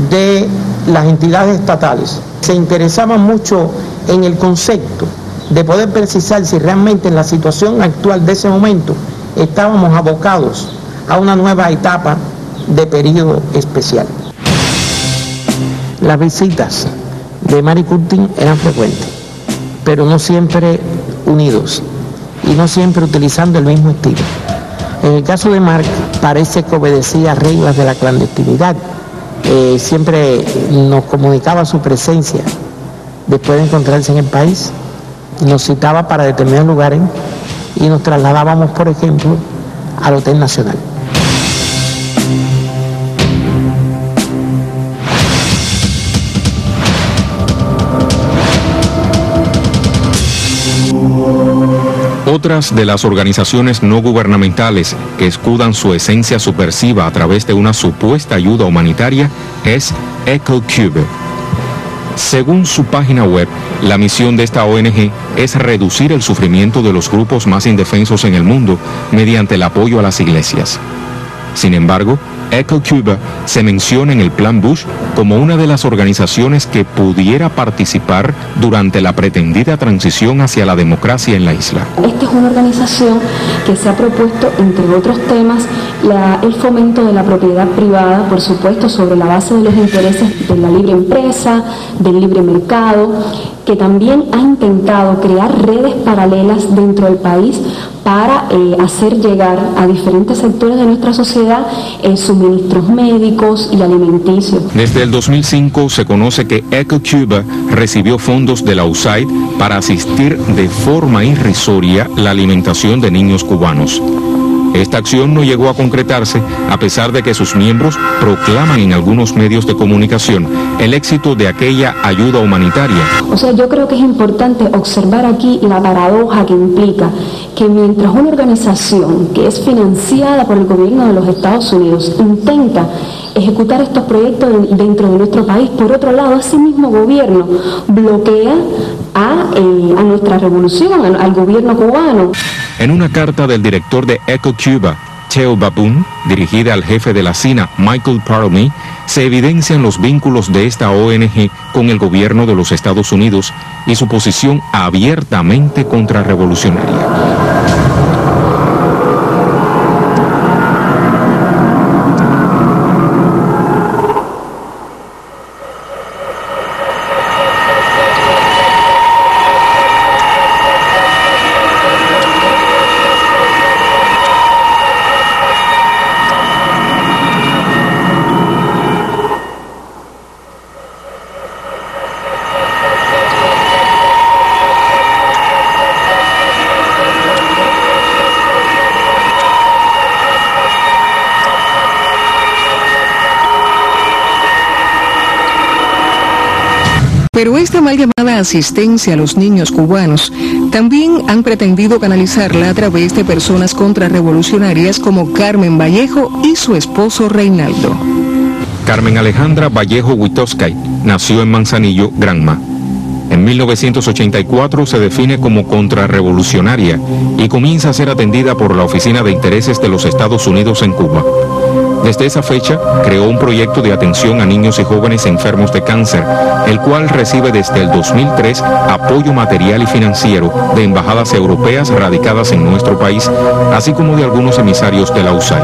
Speaker 12: de las entidades estatales se interesaban mucho en el concepto de poder precisar si realmente en la situación actual de ese momento estábamos abocados a una nueva etapa de periodo especial. Las visitas de Mary Curtin eran frecuentes, pero no siempre unidos y no siempre utilizando el mismo estilo. En el caso de Mark, parece que obedecía reglas de la clandestinidad. Siempre nos comunicaba su presencia después de encontrarse en el país, nos citaba para determinados lugares y nos trasladábamos, por ejemplo, al Hotel Nacional.
Speaker 17: Otras de las organizaciones no gubernamentales que escudan su esencia subversiva a través de una supuesta ayuda humanitaria es EcoCube. Según su página web, la misión de esta ONG es reducir el sufrimiento de los grupos más indefensos en el mundo mediante el apoyo a las iglesias. Sin embargo, EcoCube se menciona en el Plan Bush como una de las organizaciones que pudiera participar durante la pretendida transición hacia la democracia en la isla.
Speaker 15: Esta es una organización que se ha propuesto, entre otros temas, el fomento de la propiedad privada, por supuesto, sobre la base de los intereses de la libre empresa, del libre mercado, que también ha intentado crear redes paralelas dentro del país para hacer llegar a diferentes sectores de nuestra sociedad suministros médicos y alimenticios.
Speaker 17: Desde el 2005 se conoce que EcoCube recibió fondos de la USAID para asistir de forma irrisoria la alimentación de niños cubanos. Esta acción no llegó a concretarse a pesar de que sus miembros proclaman en algunos medios de comunicación el éxito de aquella ayuda humanitaria.
Speaker 15: O sea, yo creo que es importante observar aquí la paradoja que implica que mientras una organización que es financiada por el gobierno de los Estados Unidos intenta ejecutar estos proyectos dentro de nuestro país, por otro lado, ese mismo gobierno bloquea a nuestra revolución, al gobierno cubano.
Speaker 17: En una carta del director de Eco Cuba, Theo Baboon, dirigida al jefe de la CINA, Michael Parley, se evidencian los vínculos de esta ONG con el gobierno de los Estados Unidos y su posición abiertamente contrarrevolucionaria.
Speaker 18: Pero esta mal llamada asistencia a los niños cubanos también han pretendido canalizarla a través de personas contrarrevolucionarias como Carmen Vallejo y su esposo Reinaldo.
Speaker 17: Carmen Alejandra Vallejo Witoskay nació en Manzanillo, Granma. En 1984 se define como contrarrevolucionaria y comienza a ser atendida por la Oficina de Intereses de los Estados Unidos en Cuba. Desde esa fecha, creó un proyecto de atención a niños y jóvenes enfermos de cáncer, el cual recibe desde el 2003 apoyo material y financiero de embajadas europeas radicadas en nuestro país, así como de algunos emisarios de la USAID.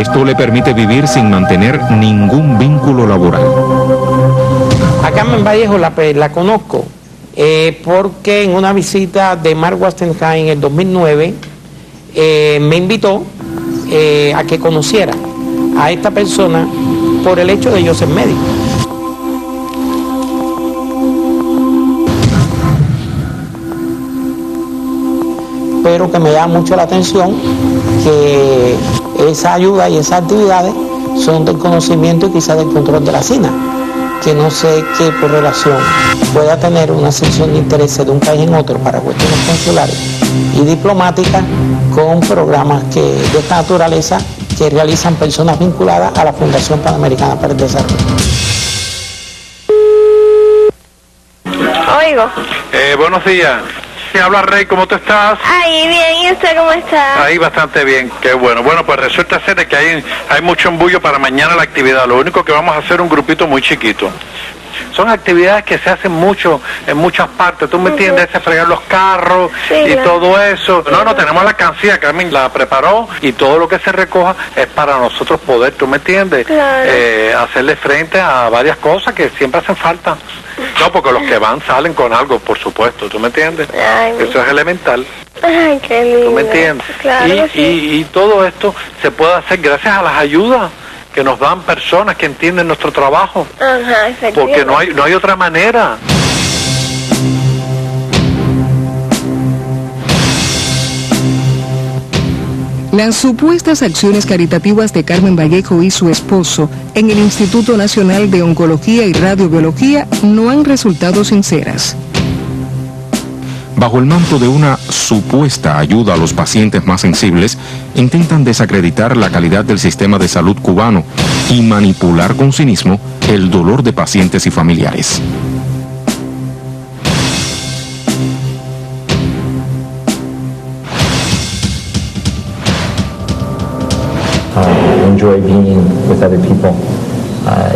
Speaker 17: Esto le permite vivir sin mantener ningún vínculo laboral.
Speaker 12: A Carmen Vallejo la conozco porque en una visita de Mark Wastenheim en el 2009 me invitó a que conociera a esta persona por el hecho de yo ser médico. Pero que me llama mucho la atención que esa ayuda y esas actividades son del conocimiento y quizás del control de la CINA, que no sé qué relación pueda tener una sección de intereses de un país en otro para cuestiones consulares y diplomáticas con programas de esta naturaleza que realizan personas vinculadas a la Fundación Panamericana para el Desarrollo.
Speaker 20: Oigo.
Speaker 21: Buenos días. Sí, habla Rey, ¿cómo tú estás?
Speaker 20: Ay, bien, ¿y usted cómo está?
Speaker 21: Ahí bastante bien, qué bueno. Bueno, pues resulta ser de que hay mucho embullo para mañana la actividad. Lo único que vamos a hacer es un grupito muy chiquito. Son actividades que se hacen mucho en muchas partes, ¿tú me entiendes? Ese fregar los carros y todo eso. No, tenemos la cancilla, Carmen la preparó y todo lo que se recoja es para nosotros poder, ¿tú me entiendes? Hacerle frente a varias cosas que siempre hacen falta. No, porque los que van salen con algo, por supuesto, ¿tú me entiendes?
Speaker 20: Ay,
Speaker 21: eso es elemental.
Speaker 20: Ay, qué lindo.
Speaker 21: ¿Tú me entiendes?
Speaker 20: Claro,
Speaker 21: y todo esto se puede hacer gracias a las ayudas que nos dan personas que entienden nuestro trabajo.
Speaker 20: Ajá,
Speaker 21: porque no hay otra manera.
Speaker 18: Las supuestas acciones caritativas de Carmen Vallejo y su esposo en el Instituto Nacional de Oncología y Radiobiología no han resultado sinceras.
Speaker 17: Bajo el manto de una supuesta ayuda a los pacientes más sensibles, intentan desacreditar la calidad del sistema de salud cubano y manipular con cinismo el dolor de pacientes y familiares.
Speaker 22: Enjoy being with other people.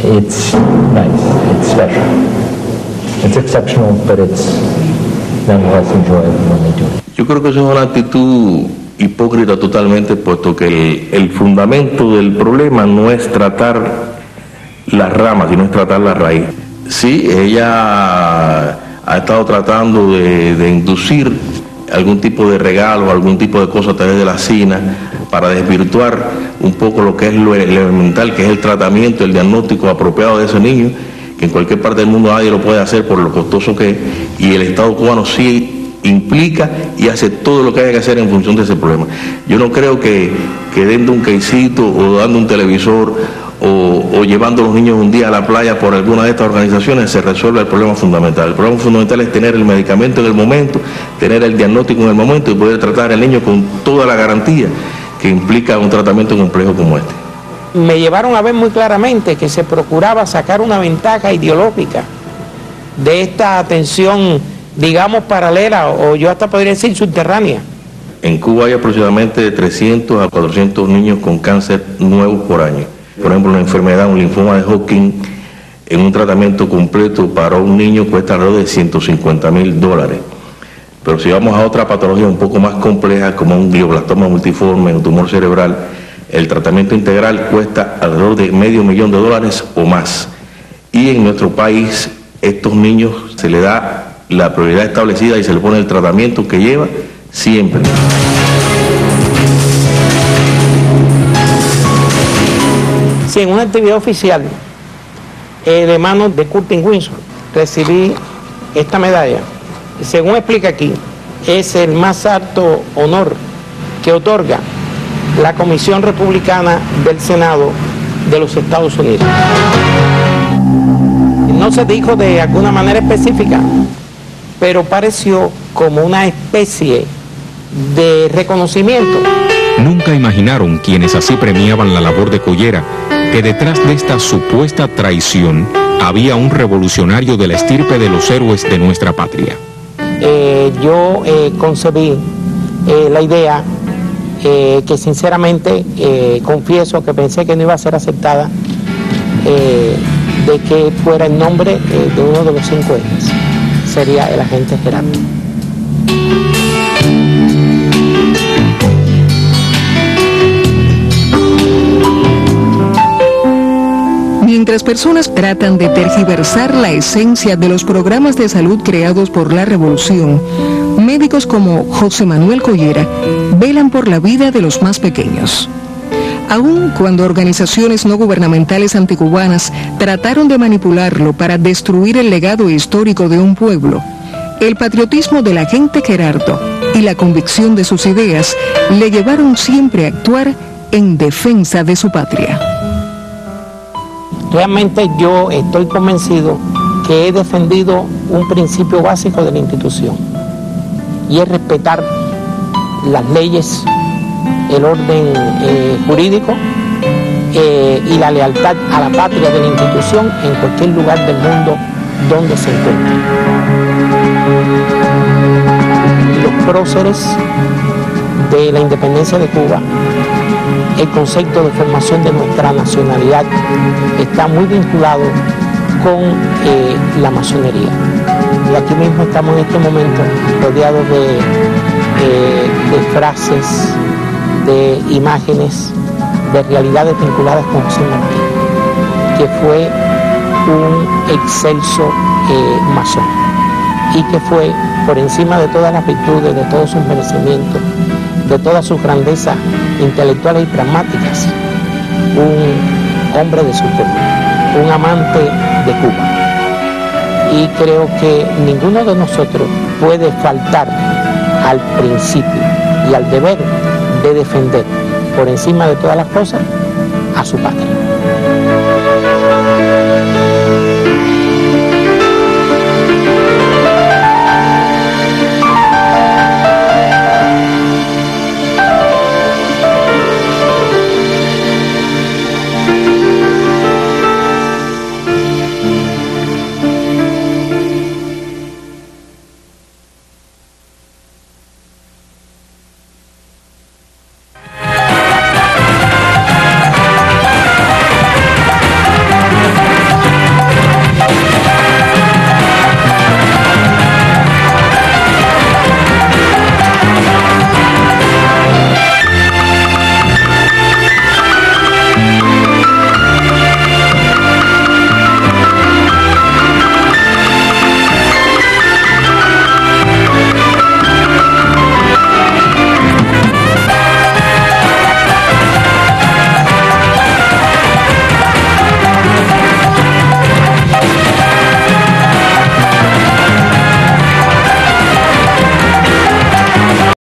Speaker 22: It's nice, it's special. It's exceptional, but it's nonetheless enjoyable when they do it.
Speaker 16: Yo creo que eso es una actitud hipócrita totalmente, puesto que el fundamento del problema no es tratar las ramas, sino es tratar la raíz. Sí, ella ha estado tratando de inducir algún tipo de regalo, algún tipo de cosa a través de la CINA para desvirtuar un poco lo que es lo elemental, que es el tratamiento, el diagnóstico apropiado de ese niño, que en cualquier parte del mundo nadie lo puede hacer por lo costoso que es, y el Estado cubano sí implica y hace todo lo que haya que hacer en función de ese problema. Yo no creo que dando un quesito o dando un televisor o llevando a los niños un día a la playa por alguna de estas organizaciones, se resuelve el problema fundamental. El problema fundamental es tener el medicamento en el momento, tener el diagnóstico en el momento y poder tratar al niño con toda la garantía que implica un tratamiento complejo como este.
Speaker 12: Me llevaron a ver muy claramente que se procuraba sacar una ventaja ideológica de esta atención, digamos, paralela, o yo hasta podría decir subterránea.
Speaker 16: En Cuba hay aproximadamente de 300 a 400 niños con cáncer nuevos por año. Por ejemplo, una enfermedad, un linfoma de Hodgkin, en un tratamiento completo para un niño cuesta alrededor de $150.000. Pero si vamos a otra patología un poco más compleja, como un glioblastoma multiforme, un tumor cerebral, el tratamiento integral cuesta alrededor de $500,000 o más. Y en nuestro país, estos niños se les da la prioridad establecida y se le pone el tratamiento que lleva siempre.
Speaker 12: Sí, en una actividad oficial de manos de Curtin Windsor recibí esta medalla. Según explica aquí, es el más alto honor que otorga la Comisión Republicana del Senado de los Estados Unidos. No se dijo de alguna manera específica, pero pareció como una especie de reconocimiento.
Speaker 17: Nunca imaginaron quienes así premiaban la labor de Collera que detrás de esta supuesta traición había un revolucionario de la estirpe de los héroes de nuestra patria.
Speaker 12: Yo concebí la idea que sinceramente confieso que pensé que no iba a ser aceptada, de que fuera el nombre de uno de los 5 héroes. Sería el agente Gerardo.
Speaker 18: Mientras personas tratan de tergiversar la esencia de los programas de salud creados por la revolución, médicos como José Manuel Collera velan por la vida de los más pequeños. Aun cuando organizaciones no gubernamentales anticubanas trataron de manipularlo para destruir el legado histórico de un pueblo, el patriotismo del agente Gerardo y la convicción de sus ideas le llevaron siempre a actuar en defensa de su patria.
Speaker 12: Realmente yo estoy convencido que he defendido un principio básico de la institución, y es respetar las leyes, el orden jurídico y la lealtad a la patria de la institución en cualquier lugar del mundo donde se encuentre. Los próceres de la independencia de Cuba, el concepto de formación de nuestra nacionalidad está muy vinculado con la masonería. Y aquí mismo estamos en este momento rodeados de frases, de imágenes, de realidades vinculadas con José Martí, que fue un excelso masón y que fue, por encima de todas las virtudes, de todos sus merecimientos, de todas sus grandezas intelectuales y pragmáticas, un hombre de su pueblo, un amante de Cuba. Y creo que ninguno de nosotros puede faltar al principio y al deber de defender, por encima de todas las cosas, a su patria.